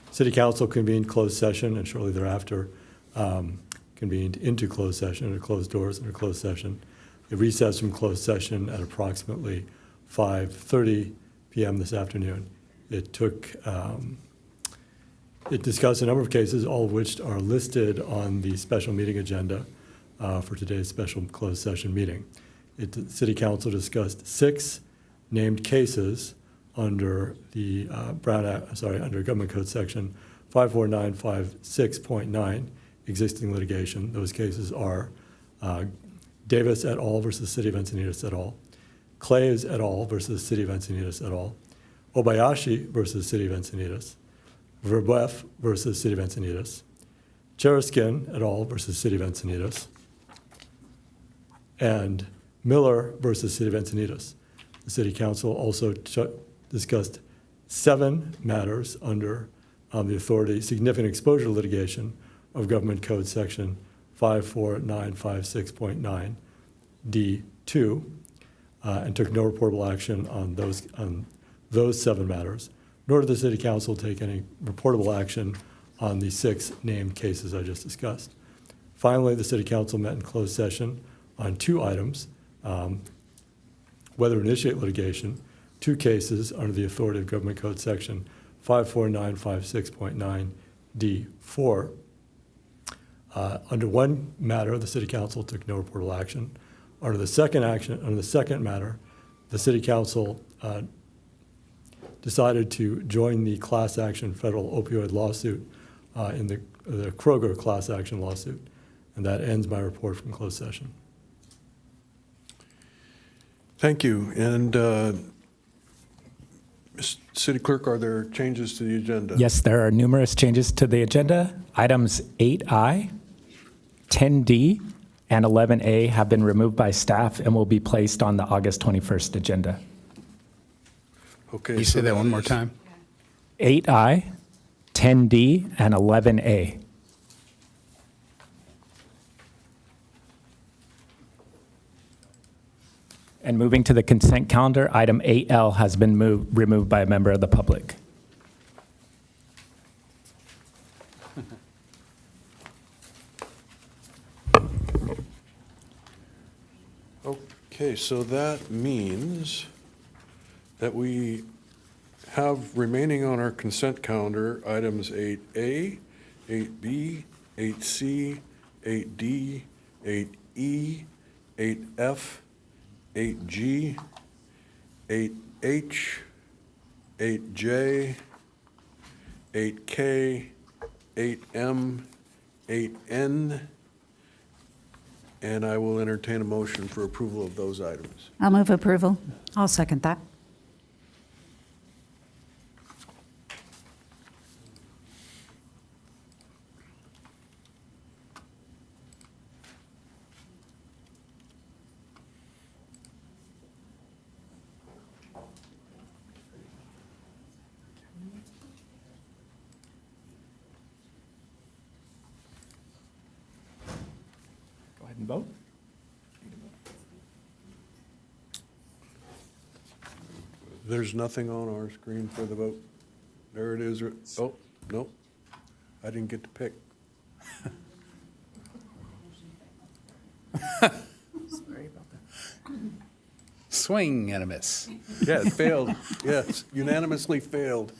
city council convened closed session and shortly thereafter convened into closed session under closed doors under closed session. It recessed from closed session at approximately 5:30 p.m. this afternoon. It discussed a number of cases, all of which are listed on the special meeting agenda for today's special closed session meeting. The City Council discussed 6 named cases under the under Government Code Section 54956.9, existing litigation. Those cases are Davis et al. Versus City of Encinitas et al., Clays et al. Versus City of Encinitas et al., Obayashi versus City of Encinitas, Verbeuf versus City of Encinitas, Cheraskin et al. Versus City of Encinitas, and Miller versus City of Encinitas. The City Council also discussed 7 matters under the authority significant exposure litigation of Government Code Section 54956.9 D2 and took no reportable action on those 7 matters, nor did the City Council take any reportable action on the 6 named cases I just discussed. Finally, the City Council met in closed session on 2 items, whether to initiate litigation, 2 cases under the authority of Government Code Section 54956.9 D4. Under one matter, the City Council took no reportable action. Under the second matter, the City Council decided to join the class action federal opioid lawsuit in the Kroger class action lawsuit. And that ends my report from closed session.
Thank you. And City Clerk, are there changes to the agenda?
Yes, there are numerous changes to the agenda. Items 8I, 10D, and 11A have been removed by staff and will be placed on the August 21st agenda.
Okay.
Can you say that one more time?
8I, 10D, and 11A. And moving to the consent calendar, item 8L has been removed by a member of the public.
Okay, so that means that we have remaining on our consent calendar items 8A, 8B, 8C, 8D, 8E, 8F, 8G, 8H, 8J, 8K, 8M, 8N, and I will entertain a motion for approval of those items.
I'll move approval. I'll second that.
Go ahead and vote.
There's nothing on our screen for the vote. There it is. Oh, no, I didn't get to pick.
Sorry about that. Swing and a miss.
Yeah, it failed. Yes, unanimously failed.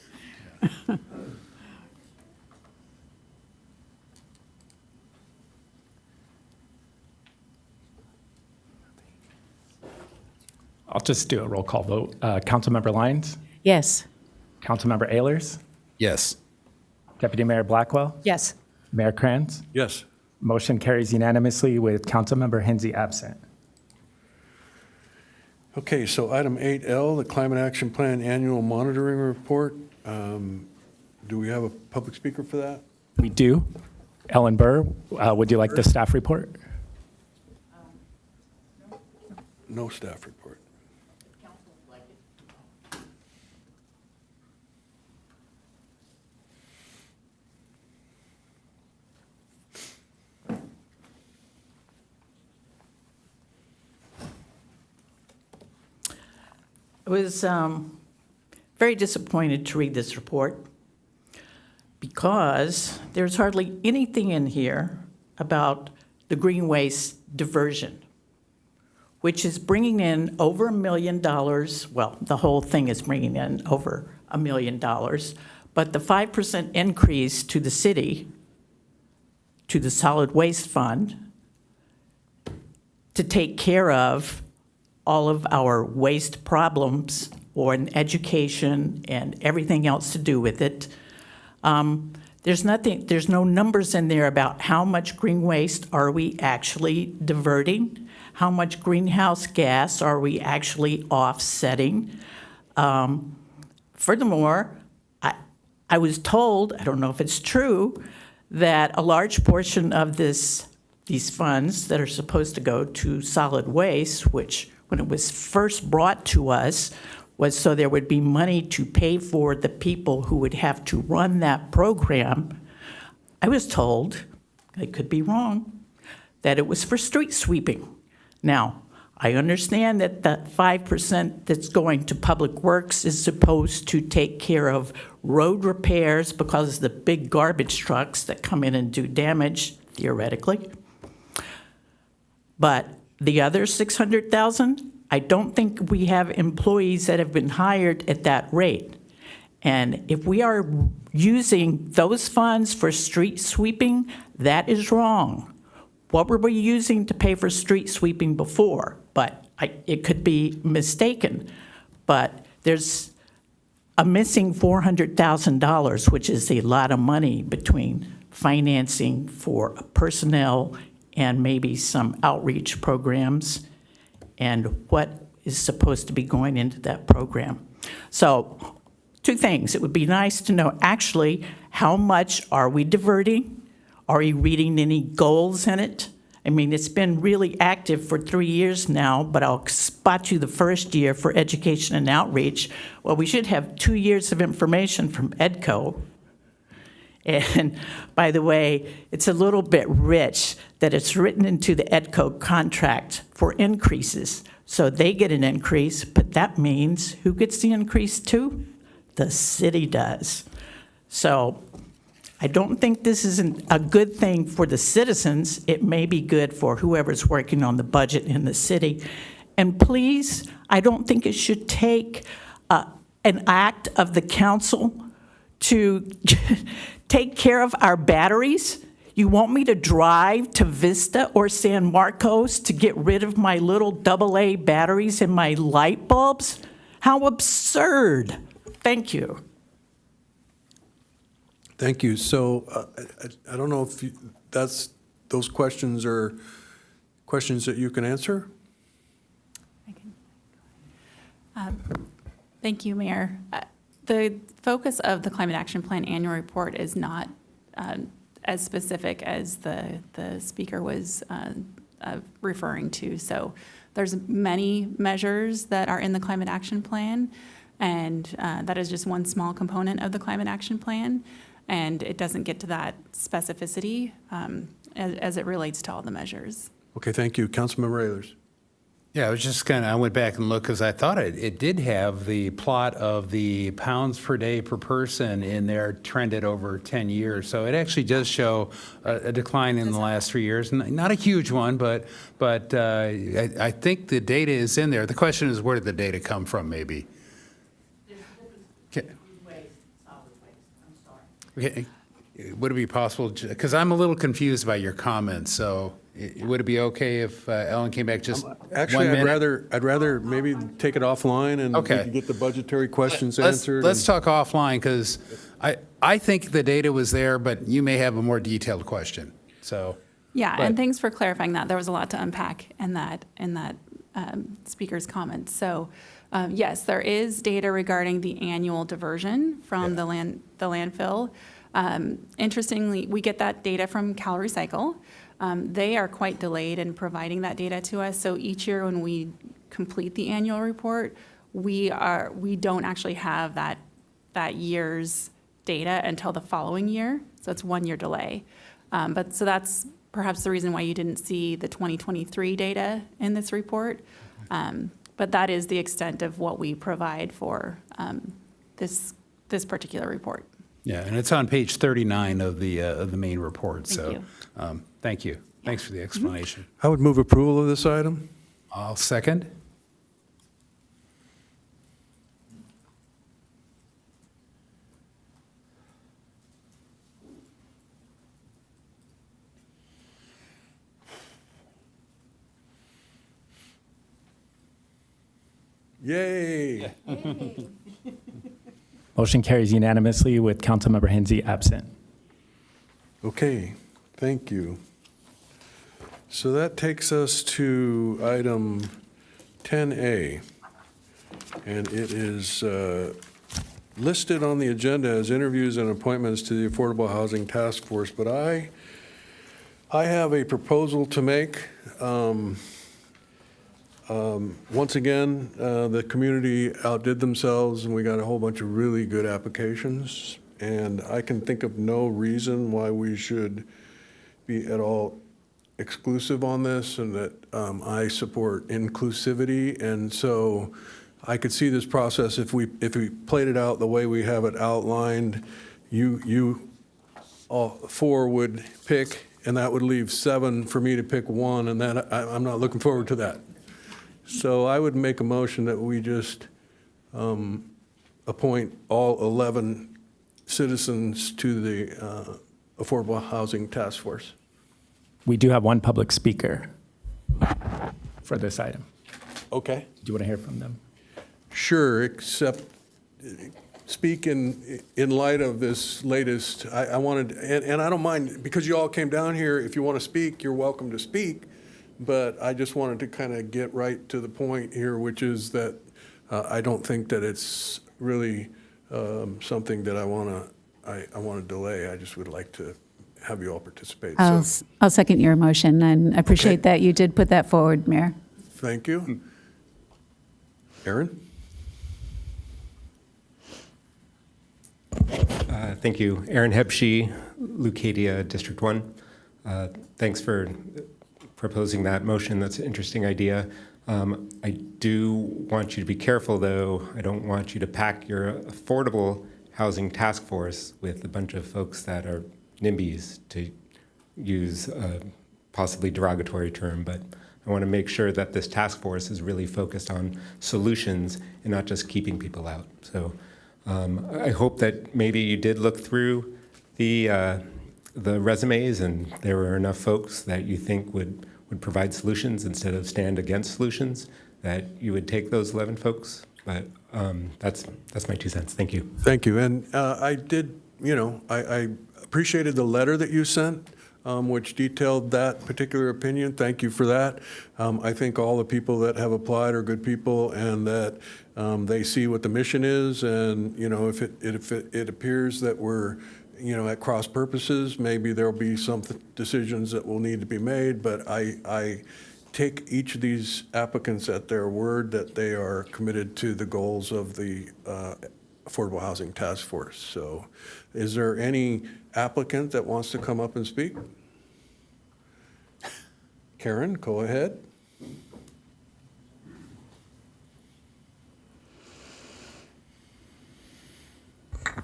I'll just do a roll call vote. Councilmember Lyons?
Yes.
Councilmember Ehlers?
Yes.
Deputy Mayor Blackwell?
Yes.
Mayor Kranz?
Yes.
Motion carries unanimously with Councilmember Hensy absent.
Okay, so item 8L, the Climate Action Plan Annual Monitoring Report. Do we have a public speaker for that?
We do. Ellen Burr, would you like the staff report?
No staff report.
I was very disappointed to read this report because there's hardly anything in here about the green waste diversion, which is bringing in over $1 million. Well, the whole thing is bringing in over $1 million, but the 5% increase to the city, to the solid waste fund, to take care of all of our waste problems or in education and everything else to do with it. There's no numbers in there about how much green waste are we actually diverting, how much greenhouse gas are we actually offsetting. Furthermore, I was told, I don't know if it's true, that a large portion of this these funds that are supposed to go to solid waste, which when it was first brought to us was so there would be money to pay for the people who would have to run that program, I was told, I could be wrong, that it was for street sweeping. Now, I understand that the 5% that's going to Public Works is supposed to take care of road repairs because of the big garbage trucks that come in and do damage, theoretically. But the other 600,000, I don't think we have employees that have been hired at that rate. And if we are using those funds for street sweeping, that is wrong. What were we using to pay for street sweeping before? But it could be mistaken. But there's a missing $400,000, which is a lot of money between financing for personnel and maybe some outreach programs and what is supposed to be going into that program. So, two things. It would be nice to know actually how much are we diverting? Are we reading any goals in it? I mean, it's been really active for 3 years now, but I'll spot you the first year for education and outreach. Well, we should have 2 years of information from EDCO. And by the way, it's a little bit rich that it's written into the EDCO contract for increases. So they get an increase, but that means who gets the increase too? The city does. So I don't think this is a good thing for the citizens. It may be good for whoever's working on the budget in the city. And please, I don't think it should take an act of the council to take care of our batteries. You want me to drive to Vista or San Marcos to get rid of my little AA batteries in my light bulbs? How absurd. Thank you.
Thank you. So I don't know if those questions are questions that you can answer?
Thank you, Mayor. The focus of the Climate Action Plan annual report is not as specific as the speaker was referring to. So there's many measures that are in the Climate Action Plan, and that is just one small component of the Climate Action Plan, and it doesn't get to that specificity as it relates to all the measures.
Okay, thank you. Councilmember Ehlers.
Yeah, I went back and looked because I thought it did have the plot of the pounds per day per person in there trended over 10 years. So it actually does show a decline in the last 3 years. Not a huge one, but I think the data is in there. The question is, where did the data come from, maybe? Okay. Okay. Would it be possible, because I'm a little confused by your comments, so would it be okay if Ellen came back just
Actually,
1 minute?
I'd rather maybe take it offline and we
Okay.
can get the budgetary questions
Let's
answered.
Let's talk offline, because I think the data was there, but you may have a more detailed question, so.
Yeah,
but-
and thanks for clarifying that. There was a lot to unpack in that speaker's comments. So, yes, there is data regarding the annual diversion from the landfill. Interestingly, we get that data from Cal Recycle. They are quite delayed in providing that data to us. So each year when we complete the annual report, we don't actually have that year's data until the following year. So it's 1 year delay. So that's perhaps the reason why you didn't see the 2023 data in this report. But that is the extent of what we provide for this particular report.
Yeah, and it's on page 39 of the main report, so.
you.
Thank you. Thanks for the explanation.
I would move approval of this item.
I'll second.
Yay.
Motion carries unanimously with Councilmember Hensy absent.
Okay, thank you. So that takes us to item 10A. And it is listed on the agenda as interviews and appointments to the Affordable Housing Task Force, but I I have a proposal to make. Once again, the community outdid themselves, and we got a whole bunch of really good applications. And I can think of no reason why we should be at all exclusive on this, and that I support inclusivity. And so I could see this process, if we played it out the way we have it outlined, you all four would pick, and that would leave 7 for me to pick one, and that I'm not looking forward to that. So I would make a motion that we just appoint all 11 citizens to the Affordable Housing Task Force.
We do have one public speaker for this item.
Okay.
Do you want to hear from them?
Sure, except speak in light of this latest, I wanted, and I don't mind, because you all came down here, if you want to speak, you're welcome to speak, but I just wanted to kind of get right to the point here, which is that I don't think that it's really something that I want to delay. I just would like to have you all participate.
I'll second your motion, and I appreciate
Okay.
that you did put that forward, Mayor.
Thank you. Aaron?
Thank you. Aaron Hebshe, Leucadia, District 1. Thanks for proposing that motion. That's an interesting idea. I do want you to be careful, though. I don't want you to pack your affordable housing task force with a bunch of folks that are NIMBYs, to use a possibly derogatory term, but I want to make sure that this task force is really focused on solutions and not just keeping people out. So I hope that maybe you did look through the resumes and there were enough folks that you think would provide solutions instead of stand against solutions, that you would take those 11 folks. But that's my 2 cents. Thank you.
Thank you. And I did, I appreciated the letter that you sent, which detailed that particular opinion. Thank you for that. I think all the people that have applied are good people, and that they see what the mission is. And, if it appears that we're, at cross purposes, maybe there'll be some decisions that will need to be made. But I take each of these applicants at their word that they are committed to the goals of the Affordable Housing Task Force. So is there any applicant that wants to come up and speak? Karen, go ahead.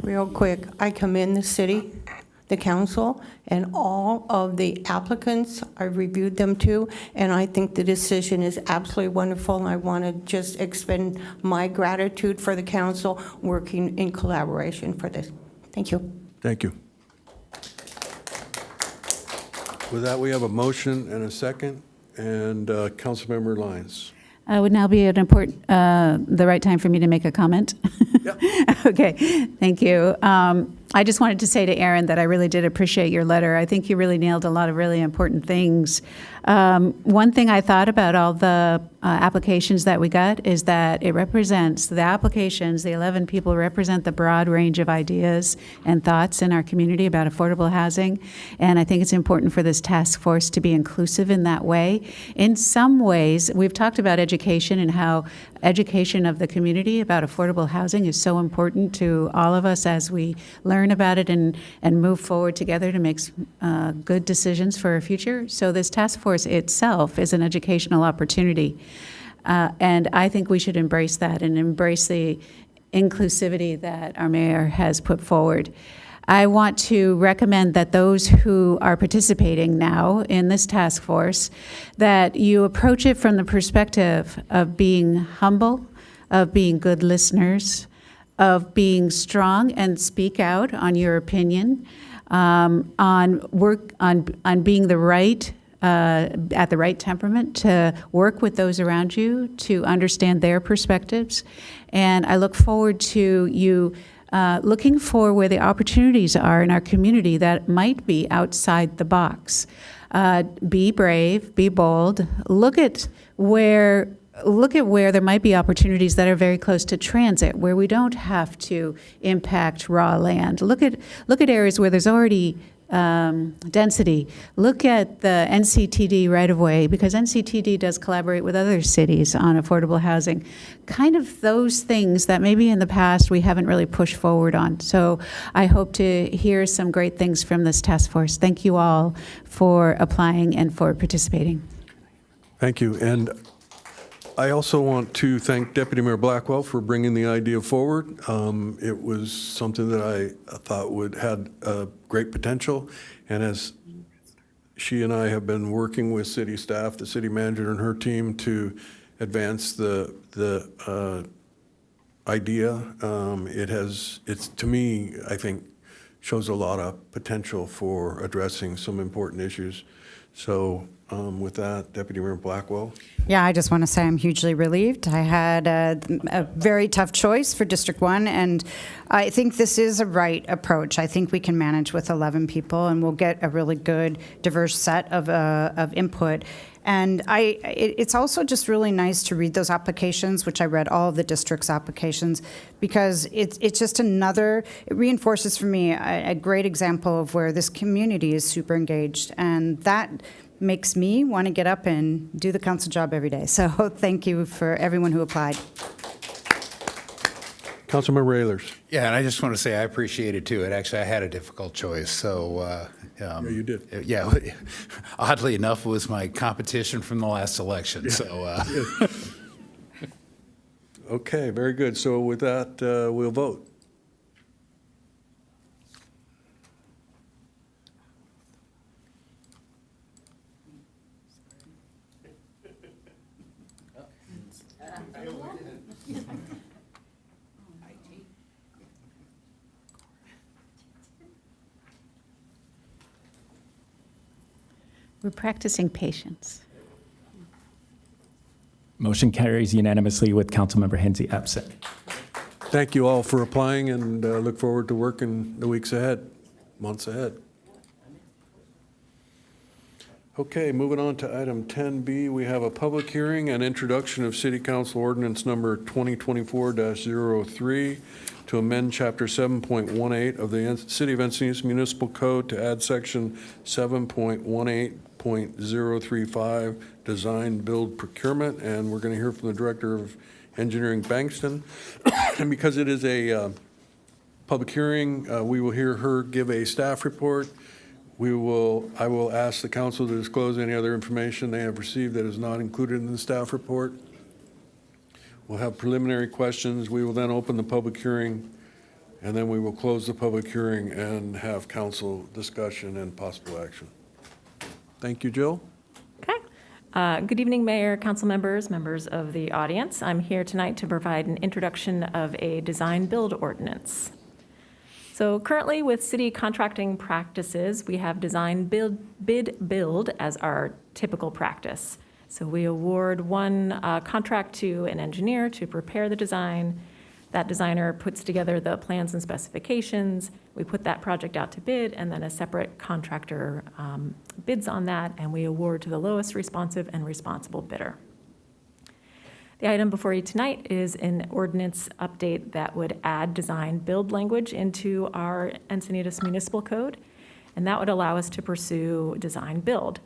Real quick, I commend the city, the council, and all of the applicants. I reviewed them too, and I think the decision is absolutely wonderful. And I want to just expend my gratitude for the council working in collaboration for this. Thank you.
Thank you. With that, we have a motion and a second, and Councilmember Lyons.
Would now be the right time for me to make a comment? Okay, thank you. I just wanted to say to Aaron that I really did appreciate your letter. I think you really nailed a lot of really important things. One thing I thought about all the applications that we got is that it represents, the applications, the 11 people represent the broad range of ideas and thoughts in our community about affordable housing. And I think it's important for this task force to be inclusive in that way. In some ways, we've talked about education and how education of the community about affordable housing is so important to all of us as we learn about it and move forward together to make good decisions for our future. So this task force itself is an educational opportunity. And I think we should embrace that and embrace the inclusivity that our mayor has put forward. I want to recommend that those who are participating now in this task force, that you approach it from the perspective of being humble, of being good listeners, of being strong and speak out on your opinion, on being the right, at the right temperament to work with those around you to understand their perspectives. And I look forward to you looking for where the opportunities are in our community that might be outside the box. Be brave, be bold, look at where there might be opportunities that are very close to transit, where we don't have to impact raw land. Look at areas where there's already density. Look at the NCTD right-of-way, because NCTD does collaborate with other cities on affordable housing. Kind of those things that maybe in the past we haven't really pushed forward on. So I hope to hear some great things from this task force. Thank you all for applying and for participating.
Thank you. And I also want to thank Deputy Mayor Blackwell for bringing the idea forward. It was something that I thought had great potential, and as she and I have been working with city staff, the city manager and her team to advance the idea, it's to me, I think, shows a lot of potential for addressing some important issues. So with that, Deputy Mayor Blackwell.
Yeah, I just want to say I'm hugely relieved. I had a very tough choice for District 1, and I think this is a right approach. I think we can manage with 11 people, and we'll get a really good, diverse set of input. And it's also just really nice to read those applications, which I read all of the district's applications, because it's just it reinforces for me a great example of where this community is super engaged. And that makes me want to get up and do the council job every day. So thank you for everyone who applied.
Councilmember Ehlers.
Yeah, and I just want to say I appreciate it too. I had a difficult choice, so
Yeah, you did.
Yeah, oddly enough, it was my competition from the last election. So
Okay, very good. So with that, we'll vote.
We're practicing patience.
Motion carries unanimously with Councilmember Hensy absent.
Thank you all for applying, and look forward to working the weeks ahead, months ahead. Okay, moving on to item 10B, we have a public hearing and introduction of City Council Ordinance Number 2024-03 to amend Chapter 7.18 of the City of Encinitas Municipal Code to add Section 7.18.035, Design, Build, Procurement, and we're going to hear from the Director of Engineering, Bankston. And because it is a public hearing, we will hear her give a staff report. I will ask the council to disclose any other information they have received that is not included in the staff report. We'll have preliminary questions. We will then open the public hearing, and then we will close the public hearing and have council discussion and possible action. Thank you, Jill.
Okay. Good evening, Mayor, council members, members of the audience. I'm here tonight to provide an introduction of a design build ordinance. So currently with city contracting practices, we have design bid build as our typical practice. So we award one contract to an engineer to prepare the design. That designer puts together the plans and specifications. We put that project out to bid, and then a separate contractor bids on that, and we award to the lowest responsive and responsible bidder. The item before you tonight is an ordinance update that would add design build language into our Encinitas Municipal Code, and that would allow us to pursue design build.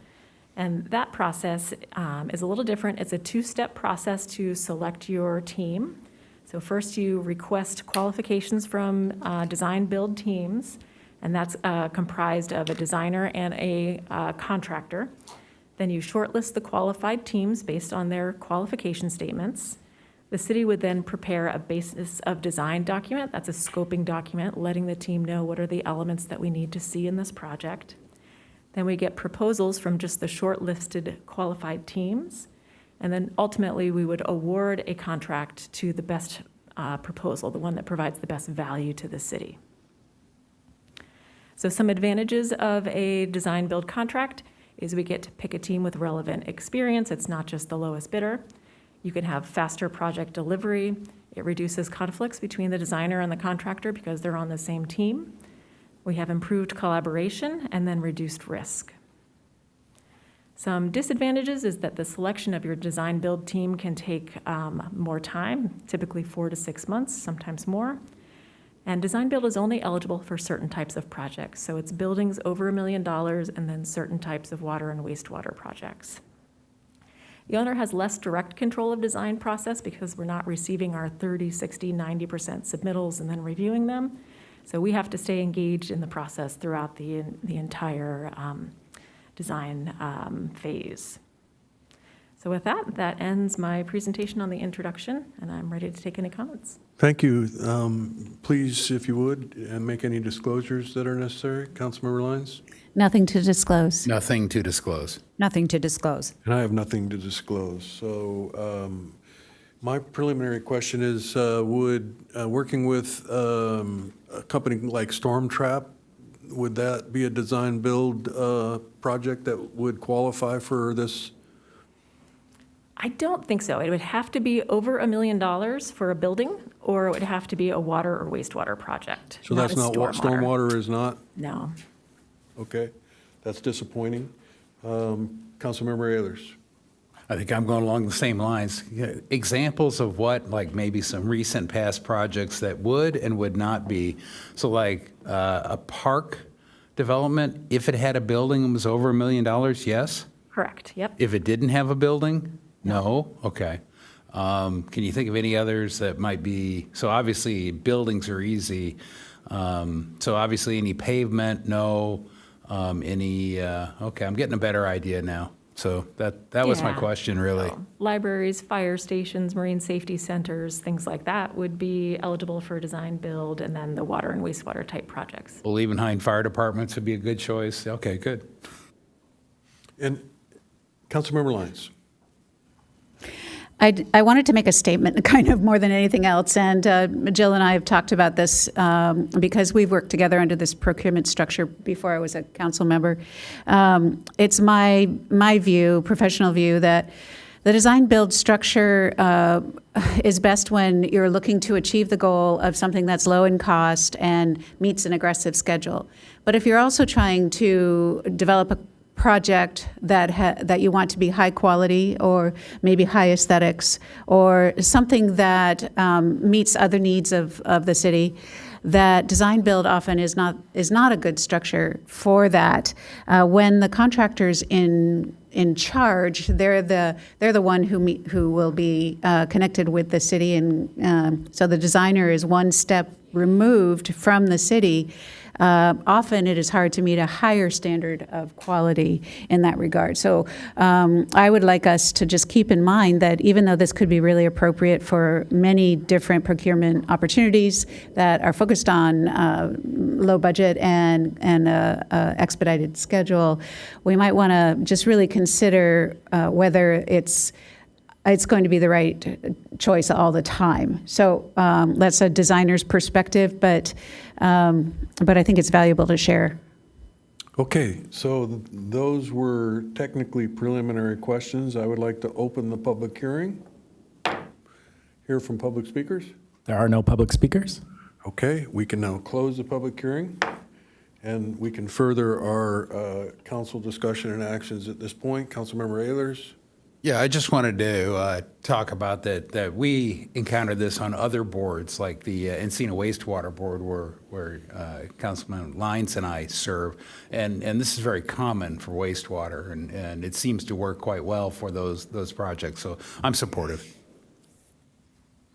And that process is a little different. It's a two-step process to select your team. So first you request qualifications from design build teams, and that's comprised of a designer and a contractor. Then you shortlist the qualified teams based on their qualification statements. The city would then prepare a basis of design document. That's a scoping document, letting the team know what are the elements that we need to see in this project. Then we get proposals from just the shortlisted qualified teams. And then ultimately, we would award a contract to the best proposal, the one that provides the best value to the city. So some advantages of a design build contract is we get to pick a team with relevant experience. It's not just the lowest bidder. You can have faster project delivery. It reduces conflicts between the designer and the contractor because they're on the same team. We have improved collaboration and then reduced risk. Some disadvantages is that the selection of your design build team can take more time, typically 4 to 6 months, sometimes more. And design build is only eligible for certain types of projects. So it's buildings over $1 million and then certain types of water and wastewater projects. The owner has less direct control of design process because we're not receiving our 30, 60, 90% submittals and then reviewing them. So we have to stay engaged in the process throughout the entire design phase. So with that, that ends my presentation on the introduction, and I'm ready to take any comments.
Thank you. Please, if you would, make any disclosures that are necessary. Councilmember Lyons?
Nothing to disclose.
Nothing to disclose.
Nothing to disclose.
And I have nothing to disclose. So my preliminary question is, would working with a company like Storm Trap, would that be a design build project that would qualify for this?
I don't think so. It would have to be over $1 million for a building, or it would have to be a water or wastewater project.
So that's not what stormwater is not?
No.
Okay, that's disappointing. Councilmember Ayers.
I think I'm going along the same lines. Examples of what, like maybe some recent past projects that would and would not be. So like a park development, if it had a building and was over $1 million, yes?
Correct, yep.
If it didn't have a building, no? Okay. Can you think of any others that might be, so obviously buildings are easy. So obviously any pavement, no. Okay, I'm getting a better idea now. So that was my
Yeah.
question, really.
Libraries, fire stations, marine safety centers, things like that would be eligible for design build, and then the water and wastewater type projects.
Well, even behind fire departments would be a good choice. Okay, good.
And Councilmember Lyons.
I wanted to make a statement, kind of more than anything else, and Jill and I have talked about this because we've worked together under this procurement structure before I was a council member. It's my view, professional view, that the design-build structure is best when you're looking to achieve the goal of something that's low in cost and meets an aggressive schedule. But if you're also trying to develop a project that you want to be high quality or maybe high aesthetics or something that meets other needs of the city, that design build often is not a good structure for that. When the contractor's in charge, they're the one who will be connected with the city, and so the designer is one step removed from the city. Often it is hard to meet a higher standard of quality in that regard. So I would like us to just keep in mind that even though this could be really appropriate for many different procurement opportunities that are focused on low budget and expedited schedule, we might want to just really consider whether it's going to be the right choice all the time. So that's a designer's perspective, but I think it's valuable to share.
Okay, so those were technically preliminary questions. I would like to open the public hearing. Hear from public speakers.
There are no public speakers.
Okay, we can now close the public hearing, and we can further our council discussion and actions at this point. Councilmember Ayers.
Yeah, I just wanted to talk about that we encountered this on other boards, like the Encina Wastewater Board where Councilman Lyons and I serve. And this is very common for wastewater, and it seems to work quite well for those projects. So I'm supportive.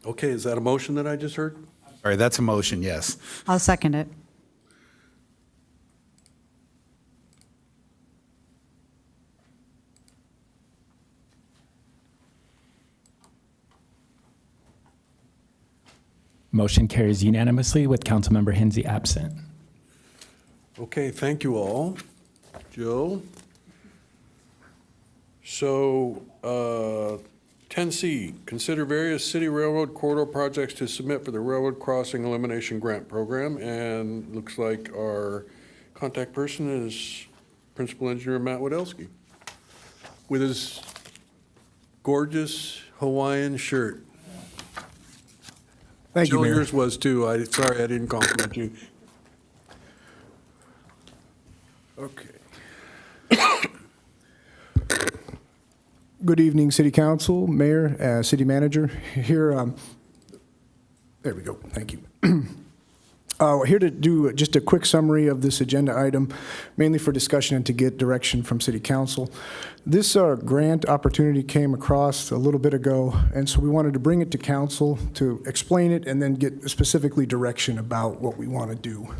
Okay, is that a motion that I just heard?
All right, that's a motion, yes.
I'll second it.
Motion carries unanimously with Councilmember Hensy absent.
Okay, thank you all. Jill? So 10C, consider various city railroad corridor projects to submit for the Railroad Crossing Elimination Grant Program. And looks like our contact person is Principal Engineer Matt Wadelski with his gorgeous Hawaiian shirt.
Thank you,
Jill,
Mayor.
yours was too. Sorry I didn't compliment you. Okay.
Good evening, City Council, Mayor, City Manager. Here, there we go. Thank you. Here to do just a quick summary of this agenda item, mainly for discussion and to get direction from City Council. This grant opportunity came across a little bit ago, and so we wanted to bring it to Council to explain it and then get specifically direction about what we want to do.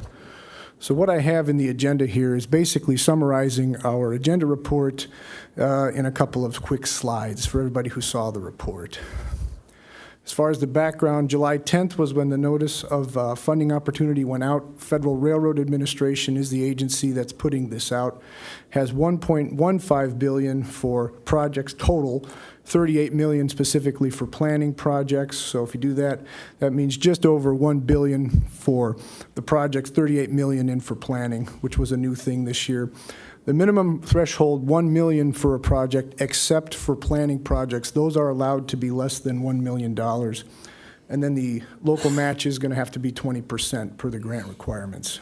So what I have in the agenda here is basically summarizing our agenda report in a couple of quick slides for everybody who saw the report. As far as the background, July 10th was when the notice of funding opportunity went out. Federal Railroad Administration is the agency that's putting this out. Has $1.15 billion for projects total, $38 million specifically for planning projects. So if you do that, that means just over $1 billion for the projects, $38 million in for planning, which was a new thing this year. The minimum threshold, $1 million for a project, except for planning projects. Those are allowed to be less than $1 million. And then the local match is going to have to be 20% per the grant requirements.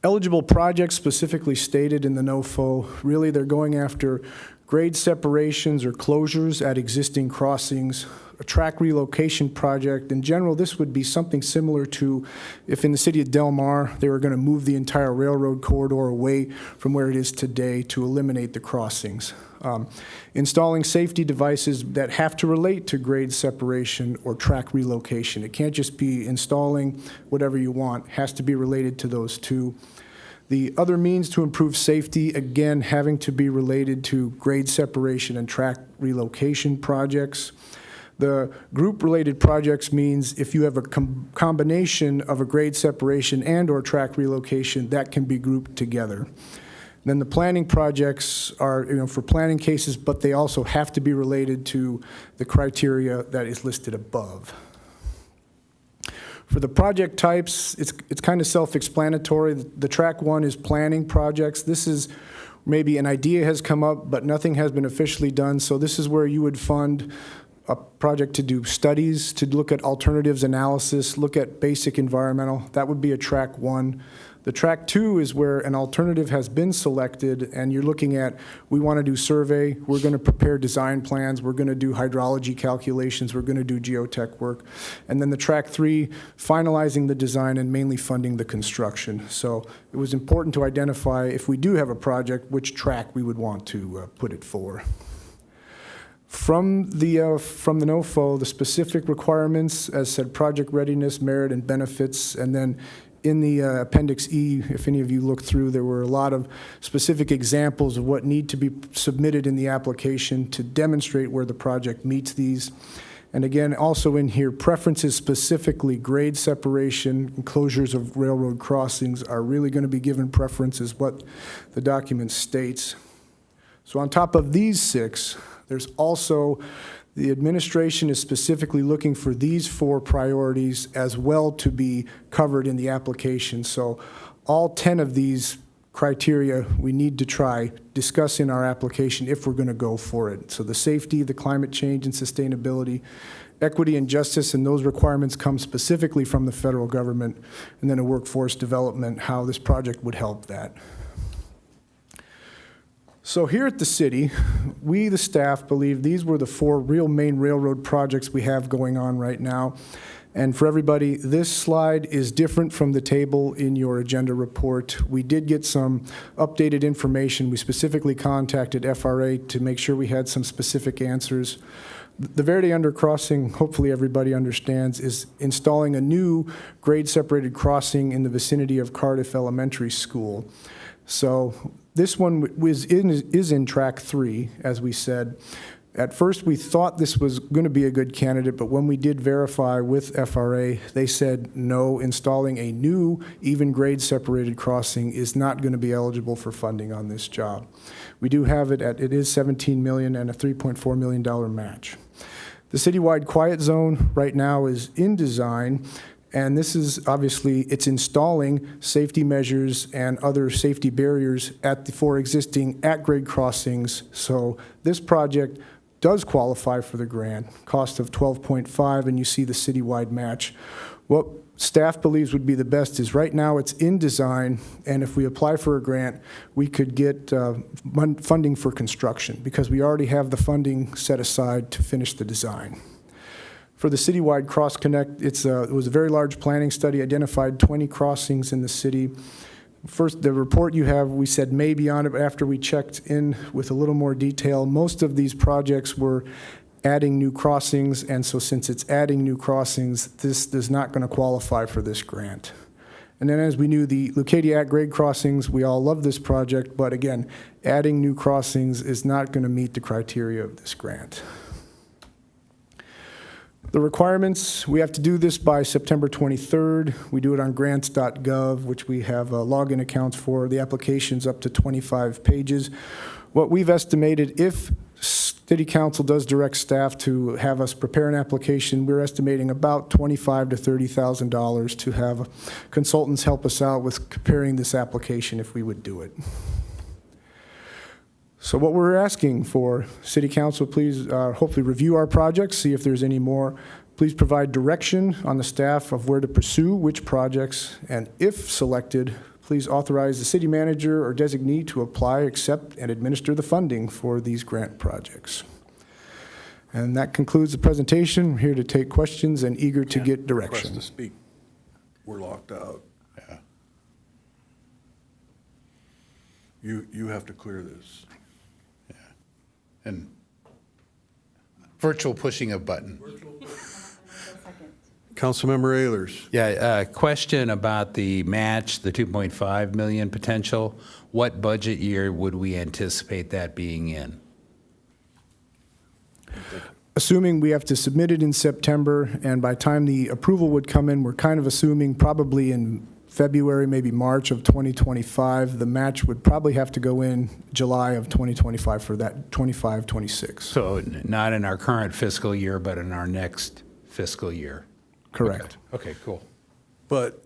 Eligible projects specifically stated in the NOFO, really they're going after grade separations or closures at existing crossings, a track relocation project. In general, this would be something similar to if in the city of Del Mar, they were going to move the entire railroad corridor away from where it is today to eliminate the crossings. Installing safety devices that have to relate to grade separation or track relocation. It can't just be installing whatever you want. It has to be related to those two. The other means to improve safety, again, having to be related to grade separation and track relocation projects. The group-related projects means if you have a combination of a grade separation and or track relocation, that can be grouped together. Then the planning projects are, for planning cases, but they also have to be related to the criteria that is listed above. For the project types, it's kind of self-explanatory. The track one is planning projects. This is maybe an idea has come up, but nothing has been officially done. So this is where you would fund a project to do studies, to look at alternatives analysis, look at basic environmental. That would be a track one. The track two is where an alternative has been selected and you're looking at, we want to do survey, we're going to prepare design plans, we're going to do hydrology calculations, we're going to do geotech work. And then the track three, finalizing the design and mainly funding the construction. So it was important to identify, if we do have a project, which track we would want to put it for. From the NOFO, the specific requirements, as said, project readiness, merit, and benefits, and then in the Appendix E, if any of you look through, there were a lot of specific examples of what need to be submitted in the application to demonstrate where the project meets these. And again, also in here, preferences specifically, grade separation and closures of railroad crossings are really going to be given preference, is what the document states. So on top of these six, there's also, the administration is specifically looking for these four priorities as well to be covered in the application. So all 10 of these criteria we need to discuss in our application if we're going to go for it. So the safety, the climate change and sustainability, equity and justice, and those requirements come specifically from the federal government, and then a workforce development, how this project would help that. So here at the city, we, the staff, believe these were the four real main railroad projects we have going on right now. And for everybody, this slide is different from the table in your agenda report. We did get some updated information. We specifically contacted FRA to make sure we had some specific answers. The Verde Undercrossing, hopefully everybody understands, is installing a new grade-separated crossing in the vicinity of Cardiff Elementary School. So this one is in track 3, as we said. At first, we thought this was going to be a good candidate, but when we did verify with FRA, they said no, installing a new even grade separated crossing is not going to be eligible for funding on this job. We do have it is $17 million and a $3.4 million match. The citywide quiet zone right now is in design. And this is obviously, it's installing safety measures and other safety barriers at the 4 existing at-grade crossings. So this project does qualify for the grant, cost of $12.5, and you see the citywide match. What staff believes would be the best is right now it's in design, and if we apply for a grant, we could get funding for construction because we already have the funding set aside to finish the design. For the citywide cross connect, it was a very large planning study, identified 20 crossings in the city. First, the report you have, we said maybe on it, but after we checked in with a little more detail, most of these projects were adding new crossings, and so since it's adding new crossings, this is not going to qualify for this grant. And then as we knew, the Leucadia at-grade crossings, we all love this project, but again, adding new crossings is not going to meet the criteria of this grant. The requirements, we have to do this by September 23rd. We do it on grants.gov, which we have login accounts for. The application's up to 25 pages. What we've estimated, if City Council does direct staff to have us prepare an application, we're estimating about $25,000 to $30,000 to have consultants help us out with preparing this application if we would do it. So what we're asking for, City Council, please hopefully review our projects, see if there's any more. Please provide direction on the staff of where to pursue which projects, and if selected, please authorize the city manager or designee to apply, accept, and administer the funding for these grant projects. And that concludes the presentation. I'm here to take questions and eager to get direction.
Request to speak. We're locked out. Yeah. You have to clear this.
And virtual pushing of button.
Councilmember Ehlers.
Yeah, question about the match, the 2.5 million potential. What budget year would we anticipate that being in?
Assuming we have to submit it in September, and by the time the approval would come in, we're kind of assuming probably in February, maybe March of 2025. The match would probably have to go in July of 2025 for that 25-26.
So not in our current fiscal year, but in our next fiscal year?
Correct.
Okay, cool.
But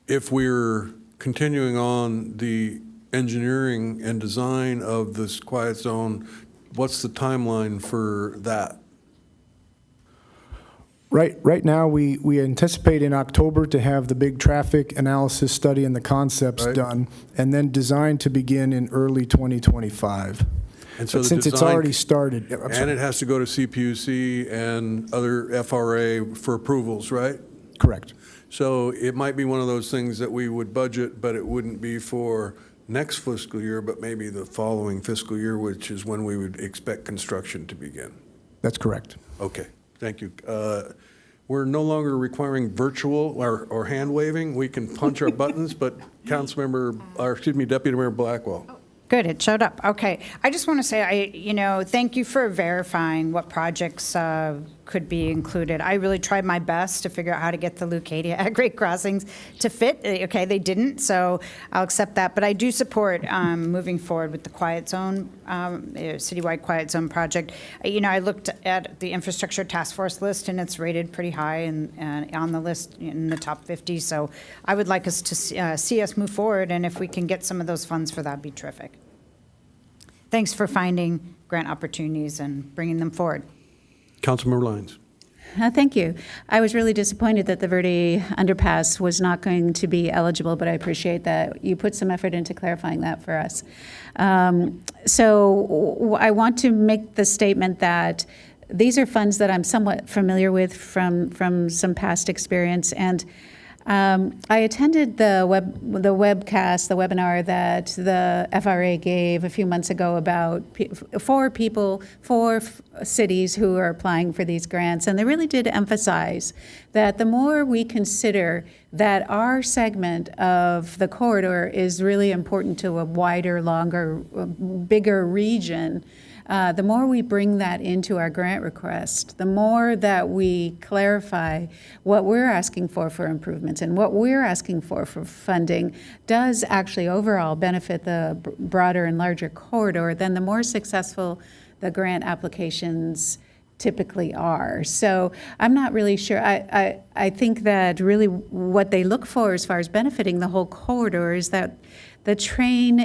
if we're continuing on the engineering and design of this quiet zone, what's the timeline for that?
Right now, we anticipate in October to have the big traffic analysis study and the concepts done, and then design to begin in early 2025.
And so
But since it's already started.
And it has to go to CPUC and other FRA for approvals, right?
Correct.
So it might be one of those things that we would budget, but it wouldn't be for next fiscal year, but maybe the following fiscal year, which is when we would expect construction to begin.
That's correct.
Okay, thank you. We're no longer requiring virtual or hand waving. We can punch our buttons, but Deputy Mayor Blackwell.
Good, it showed up. Okay. I just want to say, thank you for verifying what projects could be included. I really tried my best to figure out how to get the Leucadia at-grade crossings to fit. Okay, they didn't, so I'll accept that. But I do support moving forward with the quiet zone, citywide quiet zone project. I looked at the infrastructure task force list, and it's rated pretty high and on the list in the top 50. So I would like us to see us move forward, and if we can get some of those funds for that, would be terrific. Thanks for finding grant opportunities and bringing them forward.
Councilmember Lyons.
Thank you. I was really disappointed that the Verde underpass was not going to be eligible, but I appreciate that you put some effort into clarifying that for us. So I want to make the statement that these are funds that I'm somewhat familiar with from some past experience, and I attended the webinar that the FRA gave a few months ago about four cities who are applying for these grants, and they really did emphasize that the more we consider that our segment of the corridor is really important to a wider, longer, bigger region, the more we bring that into our grant request, the more that we clarify what we're asking for improvements and what we're asking for funding does actually overall benefit the broader and larger corridor, then the more successful the grant applications typically are. So I'm not really sure. I think that really what they look for as far as benefiting the whole corridor is that the train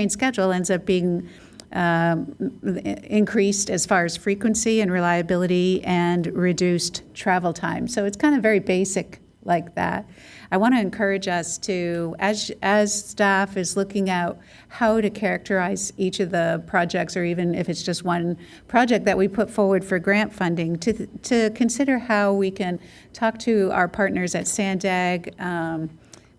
schedule ends up being increased as far as frequency and reliability and reduced travel time. So it's kind of very basic like that. I want to encourage us to, as staff is looking at how to characterize each of the projects, or even if it's just one project that we put forward for grant funding, to consider how we can talk to our partners at Sandag,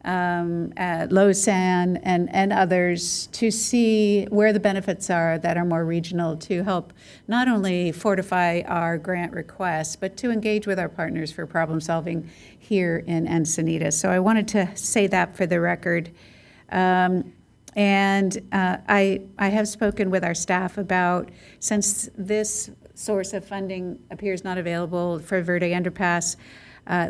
at Lausanne, and others to see where the benefits are that are more regional, to help not only fortify our grant requests, but to engage with our partners for problem solving here in Encinitas. So I wanted to say that for the record. I have spoken with our staff about, since this source of funding appears not available for Verde Underpass,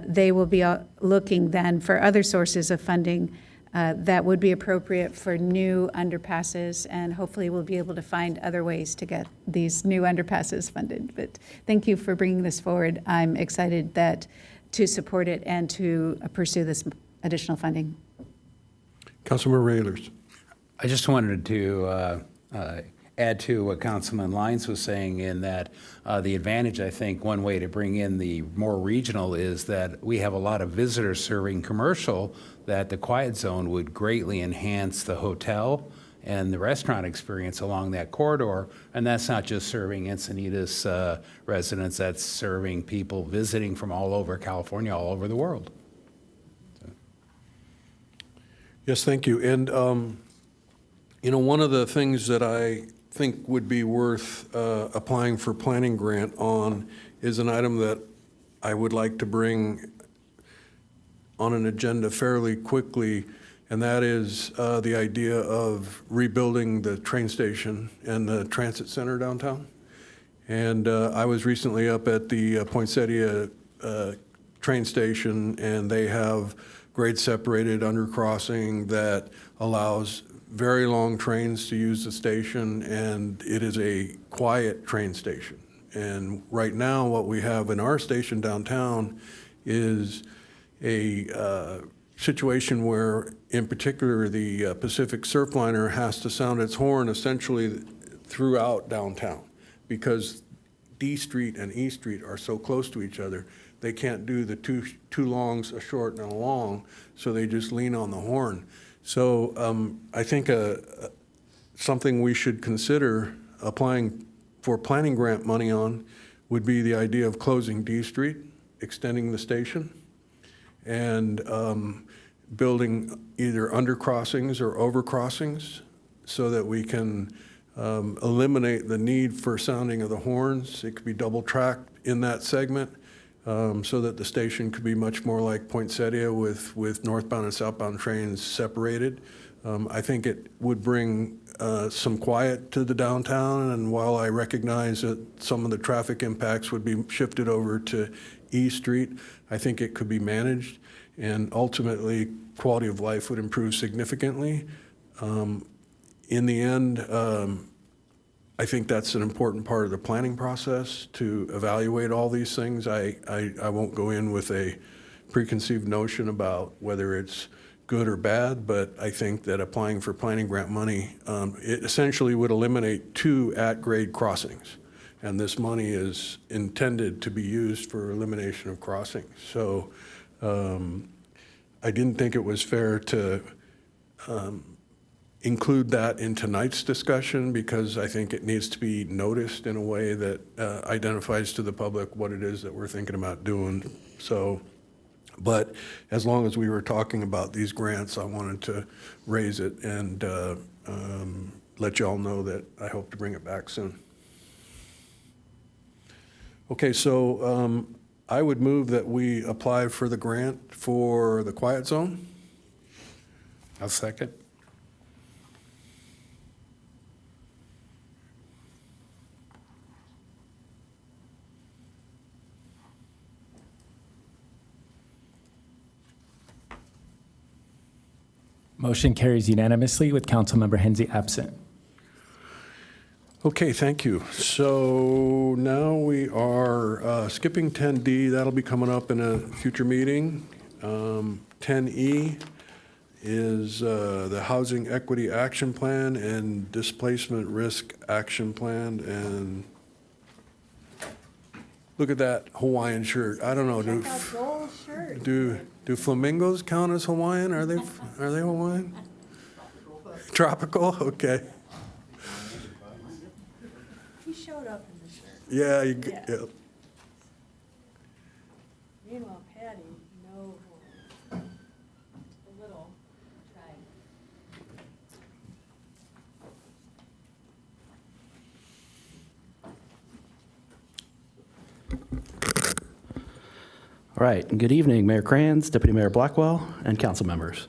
they will be looking then for other sources of funding that would be appropriate for new underpasses, and hopefully we'll be able to find other ways to get these new underpasses funded. But thank you for bringing this forward. I'm excited to support it and to pursue this additional funding.
Councilmember Raylers.
I just wanted to add to what Councilman Lyons was saying, in that the advantage, I think, one way to bring in the more regional is that we have a lot of visitors serving commercial, that the quiet zone would greatly enhance the hotel and the restaurant experience along that corridor. And that's not just serving Encinitas residents, that's serving people visiting from all over California, all over the world.
Yes, thank you. And, one of the things that I think would be worth applying for planning grant on is an item that I would like to bring on an agenda fairly quickly, and that is the idea of rebuilding the train station and the transit center downtown. And I was recently up at the Poinsettia train station, and they have grade separated undercrossing that allows very long trains to use the station, and it is a quiet train station. And right now, what we have in our station downtown is a situation where, in particular, the Pacific Surfliner has to sound its horn essentially throughout downtown, because D Street and E Street are so close to each other. They can't do the two longs, a short and a long, so they just lean on the horn. So I think something we should consider applying for planning grant money on would be the idea of closing D Street, extending the station, and building either undercrossings or overcrossings so that we can eliminate the need for sounding of the horns. It could be double tracked in that segment, so that the station could be much more like Poinsettia with northbound and southbound trains separated. I think it would bring some quiet to the downtown, and while I recognize that some of the traffic impacts would be shifted over to E Street, I think it could be managed, and ultimately quality of life would improve significantly. In the end, I think that's an important part of the planning process, to evaluate all these things. I won't go in with a preconceived notion about whether it's good or bad, but I think that applying for planning grant money, it essentially would eliminate 2 at-grade crossings. And this money is intended to be used for elimination of crossings. So I didn't think it was fair to include that in tonight's discussion, because I think it needs to be noticed in a way that identifies to the public what it is that we're thinking about doing. So, but as long as we were talking about these grants, I wanted to raise it and let you all know that I hope to bring it back soon. Okay, so I would move that we apply for the grant for the quiet zone.
I'll second.
Motion carries unanimously with Councilmember Hensy absent.
Okay, thank you. So now we are skipping 10D. That'll be coming up in a future meeting. 10E is the Housing Equity Action Plan and Displacement Risk Action Plan. And Look at that Hawaiian shirt. I don't know. Do flamingos count as Hawaiian? Are they Hawaiian? Tropical? Okay.
He showed up in the shirt.
Yeah. Yeah.
Meanwhile, Patty, no, a little, tried.
All right, good evening, Mayor Kranz, Deputy Mayor Blackwell, and council members.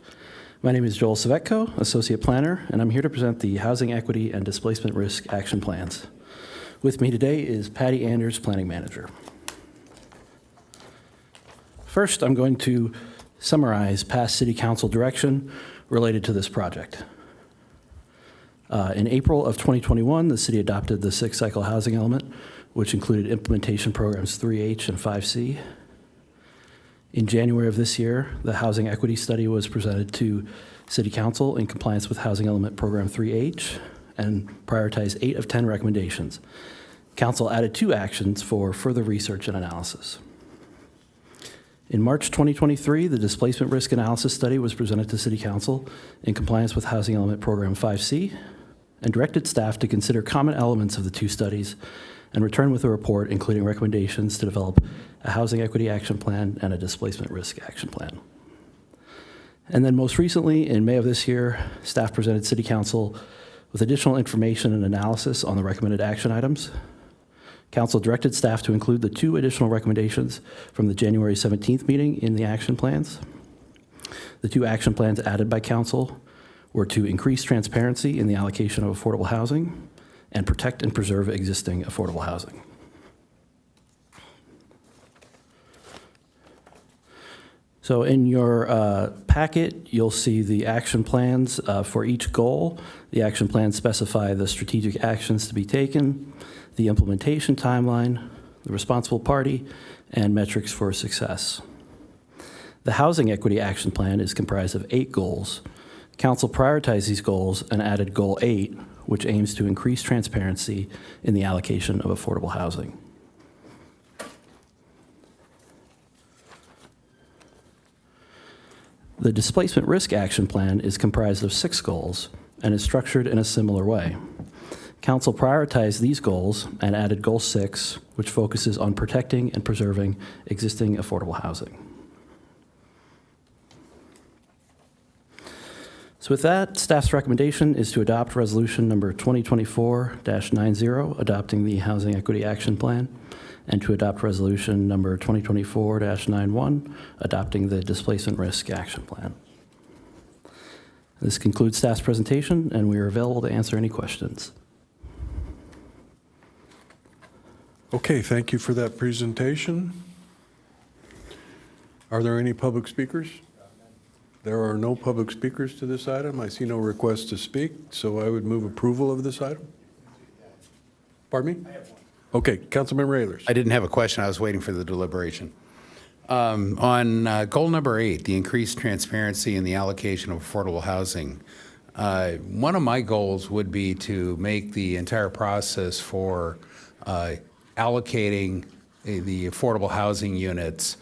My name is Joel Savetko, Associate Planner, and I'm here to present the Housing Equity and Displacement Risk Action Plans. With me today is Patty Anders, Planning Manager. First, I'm going to summarize past City Council direction related to this project. In April of 2021, the city adopted the 6-cycle housing element, which included implementation programs 3H and 5C. In January of this year, the Housing Equity Study was presented to City Council in compliance with Housing Element Program 3H and prioritized 8 of 10 recommendations. Council added 2 actions for further research and analysis. In March 2023, the Displacement Risk Analysis Study was presented to City Council in compliance with Housing Element Program 5C and directed staff to consider common elements of the 2 studies and return with a report including recommendations to develop a housing equity action plan and a displacement risk action plan. And then most recently, in May of this year, staff presented City Council with additional information and analysis on the recommended action items. Council directed staff to include the 2 additional recommendations from the January 17th meeting in the action plans. The 2 action plans added by Council were to increase transparency in the allocation of affordable housing and protect and preserve existing affordable housing. So in your packet, you'll see the action plans for each goal. The action plans specify the strategic actions to be taken, the implementation timeline, the responsible party, and metrics for success. The Housing Equity Action Plan is comprised of 8 goals. Council prioritized these goals and added Goal 8, which aims to increase transparency in the allocation of affordable housing. The Displacement Risk Action Plan is comprised of 6 goals and is structured in a similar way. Council prioritized these goals and added Goal 6, which focuses on protecting and preserving existing affordable housing. So with that, staff's recommendation is to adopt resolution number 2024-90, adopting the Housing Equity Action Plan, and to adopt resolution number 2024-91, adopting the Displacement Risk Action Plan. This concludes staff's presentation, and we are available to answer any questions.
Okay, thank you for that presentation. Are there any public speakers? There are no public speakers to this item. I see no requests to speak, so I would move approval of this item. Pardon me? I have one. Okay, Councilmember Ehlers.
I didn't have a question. I was waiting for the deliberation. On goal number 8, the increased transparency in the allocation of affordable housing, one of my goals would be to make the entire process for allocating the affordable housing units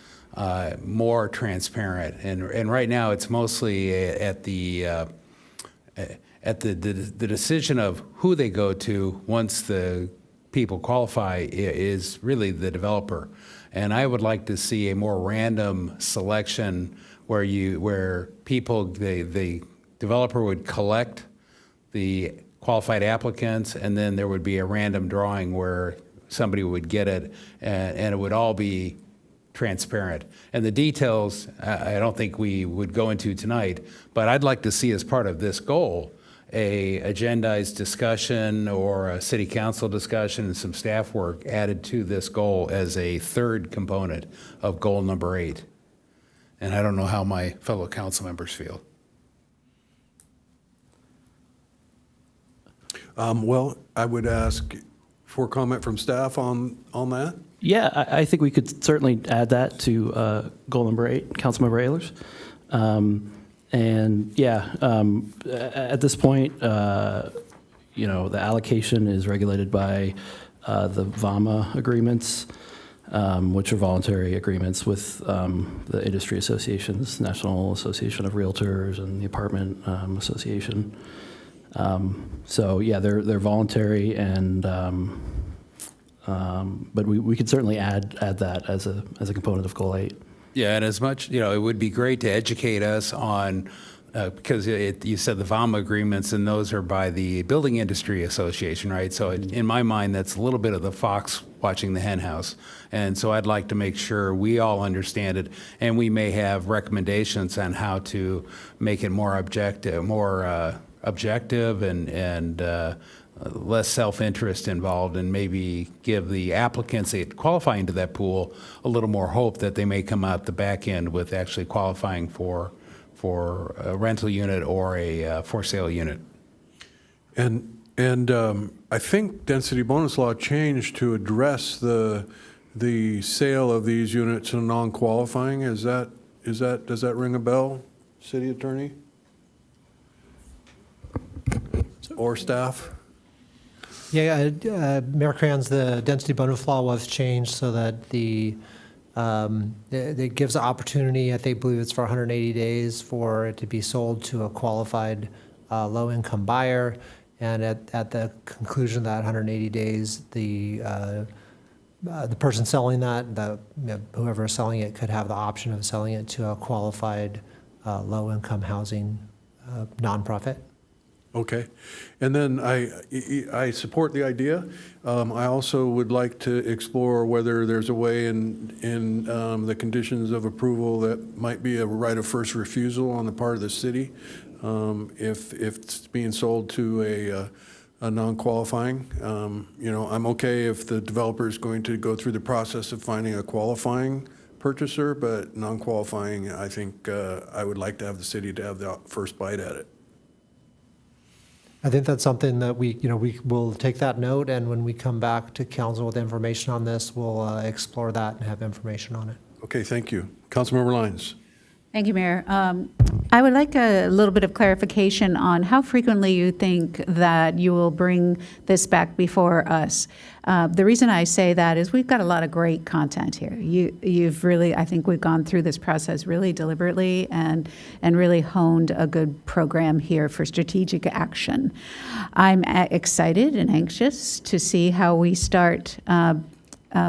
more transparent. And right now, it's mostly at the decision of who they go to once the people qualify is really the developer. And I would like to see a more random selection where people, the developer would collect the qualified applicants, and then there would be a random drawing where somebody would get it, and it would all be transparent. And the details, I don't think we would go into tonight, but I'd like to see as part of this goal a agendized discussion or a city council discussion and some staff work added to this goal as a third component of goal number 8. And I don't know how my fellow council members feel.
Well, I would ask for comment from staff on that.
Yeah, I think we could certainly add that to goal number 8, Councilmember Ehlers. And yeah, at this point, the allocation is regulated by the VAMA agreements. which are voluntary agreements with the industry associations, National Association of Realtors and the Apartment Association. So yeah, they're voluntary, and but we could certainly add that as a component of Goal 8.
Yeah, and as much, it would be great to educate us on, because you said the VAMA agreements, and those are by the Building Industry Association, right? So in my mind, that's a little bit of the fox watching the hen house. And so I'd like to make sure we all understand it, and we may have recommendations on how to make it more objective and less self-interest involved, and maybe give the applicants that qualify into that pool a little more hope that they may come out the back end with actually qualifying for a rental unit or a for sale unit.
And I think density bonus law changed to address the sale of these units to non-qualifying. Does that ring a bell, City Attorney? Or staff?
Yeah, Mayor Cranz, the density bonus law was changed so that it gives the opportunity, I believe it's for 180 days, for it to be sold to a qualified low-income buyer. And at the conclusion of that 180 days, the person selling that, whoever is selling it, could have the option of selling it to a qualified low-income housing nonprofit.
Okay. And then I support the idea. I also would like to explore whether there's a way in the conditions of approval that might be a right of first refusal on the part of the city if it's being sold to a non-qualifying. I'm okay if the developer is going to go through the process of finding a qualifying purchaser, but non-qualifying, I think I would like to have the city to have the first bite at it.
I think that's something that we will take that note, and when we come back to council with information on this, we'll explore that and have information on it.
Okay, thank you. Councilmember Lyons.
Thank you, Mayor. I would like a little bit of clarification on how frequently you think that you will bring this back before us. The reason I say that is we've got a lot of great content here. You've really, I think we've gone through this process really deliberately and really honed a good program here for strategic action. I'm excited and anxious to see how we start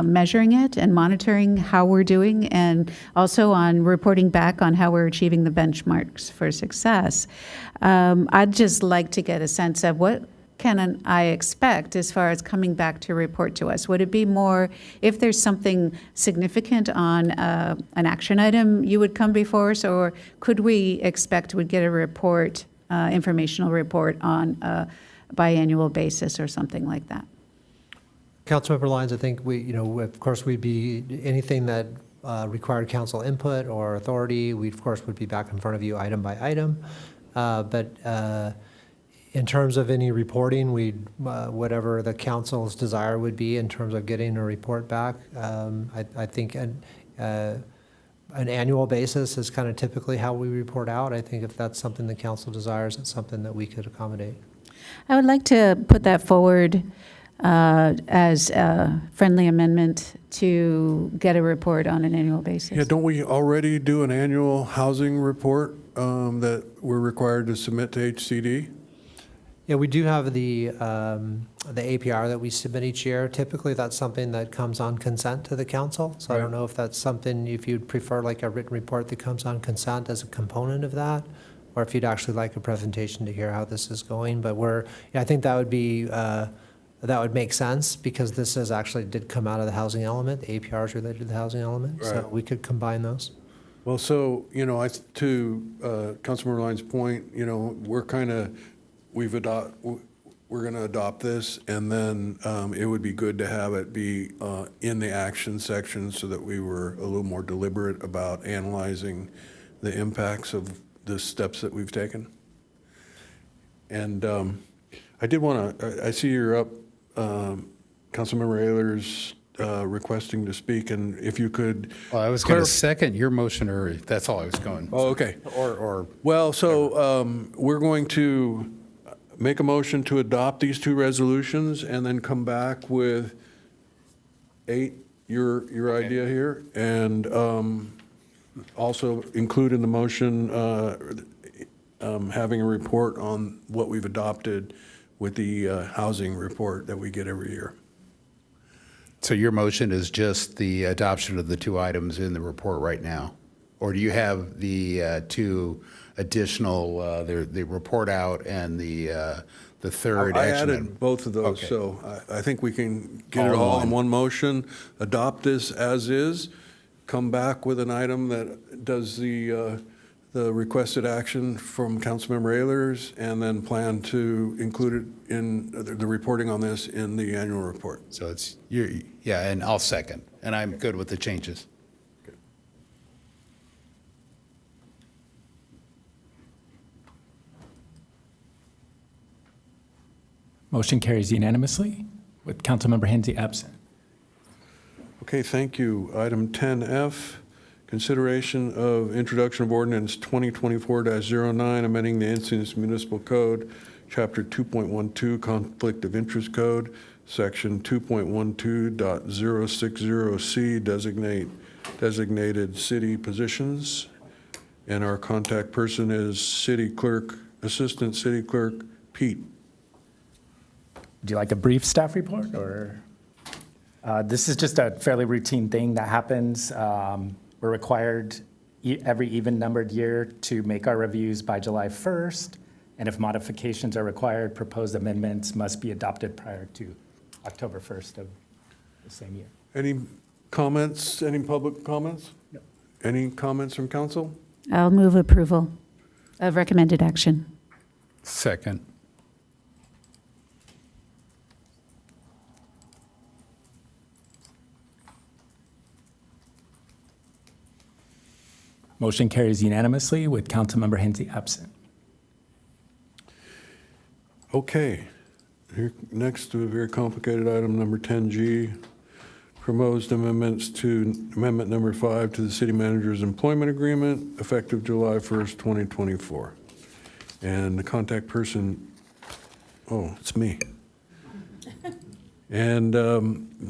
measuring it and monitoring how we're doing, and also on reporting back on how we're achieving the benchmarks for success. I'd just like to get a sense of what can I expect as far as coming back to report to us. Would it be more, if there's something significant on an action item, you would come before us, or could we expect we'd get a report, informational report on a biannual basis or something like that?
Councilmember Lyons, I think of course, we'd be anything that required council input or authority. We, of course, would be back in front of you item by item. But in terms of any reporting, whatever the council's desire would be in terms of getting a report back, I think an annual basis is kind of typically how we report out. I think if that's something the council desires, it's something that we could accommodate.
I would like to put that forward as a friendly amendment to get a report on an annual basis.
Yeah, don't we already do an annual housing report that we're required to submit to HCD?
Yeah, we do have the APR that we submit each year. Typically, that's something that comes on consent to the council. So I don't know if that's something, if you'd prefer like a written report that comes on consent as a component of that, or if you'd actually like a presentation to hear how this is going. But I think that would be that would make sense, because this did come out of the housing element. The APR is related to the housing element, so we could combine those.
Well, so, to Councilmember Lyons' point, we're going to adopt this, and then it would be good to have it be in the action section so that we were a little more deliberate about analyzing the impacts of the steps that we've taken. And I did want to, I see you're up, Councilmember Ehlers requesting to speak, and if you could.
Well, I was going to second your motion, or that's all I was going.
Oh, okay.
Or
well, so we're going to make a motion to adopt these two resolutions and then come back with 8 your idea here, and also include in the motion having a report on what we've adopted with the housing report that we get every year.
So your motion is just the adoption of the two items in the report right now? Or do you have the two additional, the report out and the third
I
action
added
item?
both of those,
Okay.
so I think we can get
All
it
in
all in
one.
one motion, adopt this as is, come back with an item that does the requested action from Councilmember Ehlers, and then plan to include it in the reporting on this in the annual report.
So it's, yeah, and I'll second, and I'm good with the changes.
Motion carries unanimously with Councilmember Hensy absent.
Okay, thank you. Item 10F, consideration of introduction of ordinance 2024-09, amending the Encinitas Municipal Code, Chapter 2.12, Conflict of Interest Code, Section 2.12.060C, designated city positions. And our contact person is City Clerk, Assistant City Clerk Pete.
Would you like a brief staff report, or? This is just a fairly routine thing that happens. We're required every even-numbered year to make our reviews by July 1st, and if modifications are required, proposed amendments must be adopted prior to October 1st of the same year.
Any comments, any public comments?
No.
Any comments from council?
I'll move approval of recommended action.
Second.
Motion carries unanimously with Councilmember Hensy absent.
Okay. Here, next to a very complicated item, number 10G, proposed amendments to amendment number 5 to the city manager's employment agreement effective July 1st, 2024. And the contact person, oh, it's me. And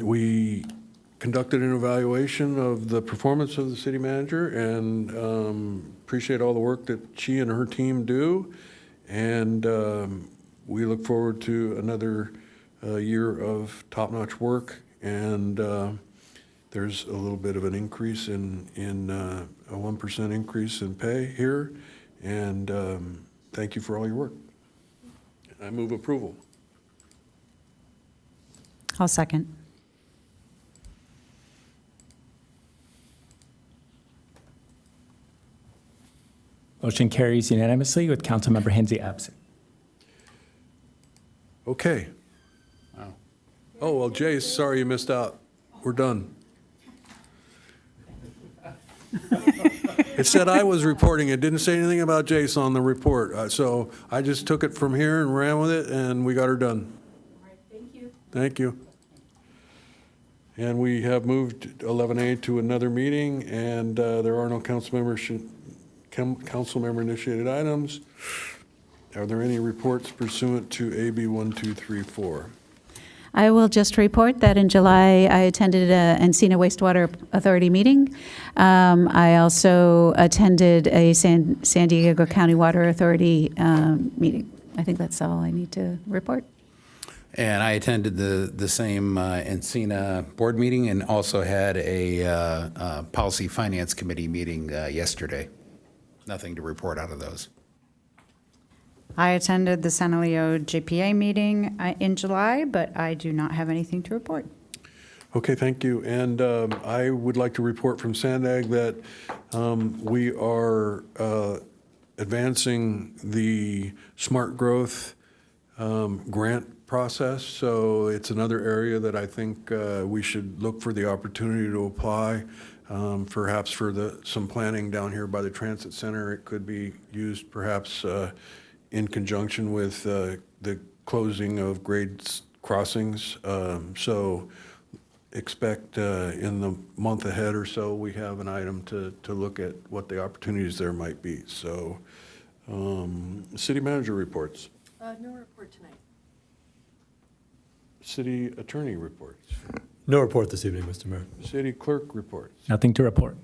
we conducted an evaluation of the performance of the city manager, and appreciate all the work that she and her team do. And we look forward to another year of top-notch work. And there's a little bit of an increase in a 1% increase in pay here. And thank you for all your work. I move approval.
I'll second.
Motion carries unanimously with Councilmember Hensy absent.
Okay.
Wow.
Oh, well, Jace, sorry you missed out. We're done. It said I was reporting. It didn't say anything about Jace on the report. So I just took it from here and ran with it, and we got her done.
All right, thank you.
Thank you. And we have moved 11A to another meeting, and there are no council member initiated items. Are there any reports pursuant to AB 1234?
I will just report that in July, I attended a Encina Wastewater Authority meeting. I also attended a San Diego County Water Authority meeting. I think that's all I need to report.
And I attended the same Encina board meeting, and also had a Policy Finance Committee meeting yesterday. Nothing to report out of those.
I attended the San Leo JPA meeting in July, but I do not have anything to report.
Okay, thank you. And I would like to report from Sandag that we are advancing the smart growth grant process. So it's another area that I think we should look for the opportunity to apply. Perhaps for some planning down here by the Transit Center. It could be used perhaps in conjunction with the closing of grade crossings. So expect in the month ahead or so, we have an item to look at what the opportunities there might be. So city manager reports.
No report tonight.
City attorney reports.
No report this evening, Mr. Mayor.
City clerk reports.
Nothing to report.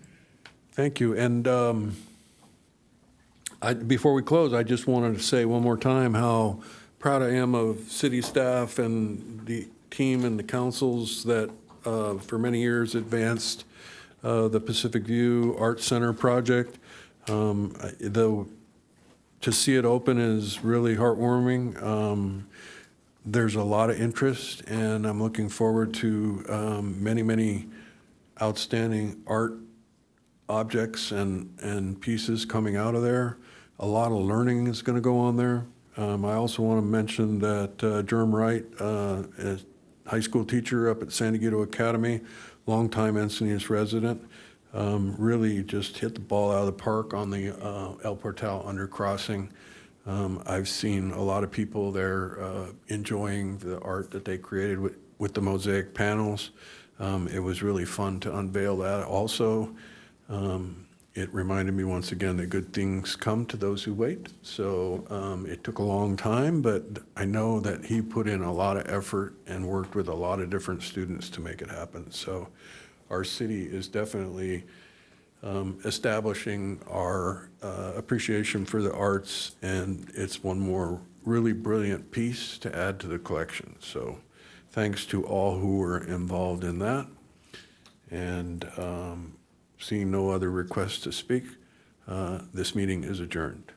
Thank you. And before we close, I just wanted to say one more time how proud I am of city staff and the team and the councils that for many years advanced the Pacific View Art Center project. To see it open is really heartwarming. There's a lot of interest, and I'm looking forward to many, many outstanding art objects and pieces coming out of there. A lot of learning is going to go on there. I also want to mention that Jerm Wright, a high school teacher up at San Diego Academy, longtime Encinitas resident, really just hit the ball out of the park on the El Portal undercrossing. I've seen a lot of people there enjoying the art that they created with the mosaic panels. It was really fun to unveil that. Also, it reminded me once again that good things come to those who wait. So it took a long time, but I know that he put in a lot of effort and worked with a lot of different students to make it happen. So our city is definitely establishing our appreciation for the arts, and it's one more really brilliant piece to add to the collection. So thanks to all who were involved in that. And seeing no other requests to speak, this meeting is adjourned.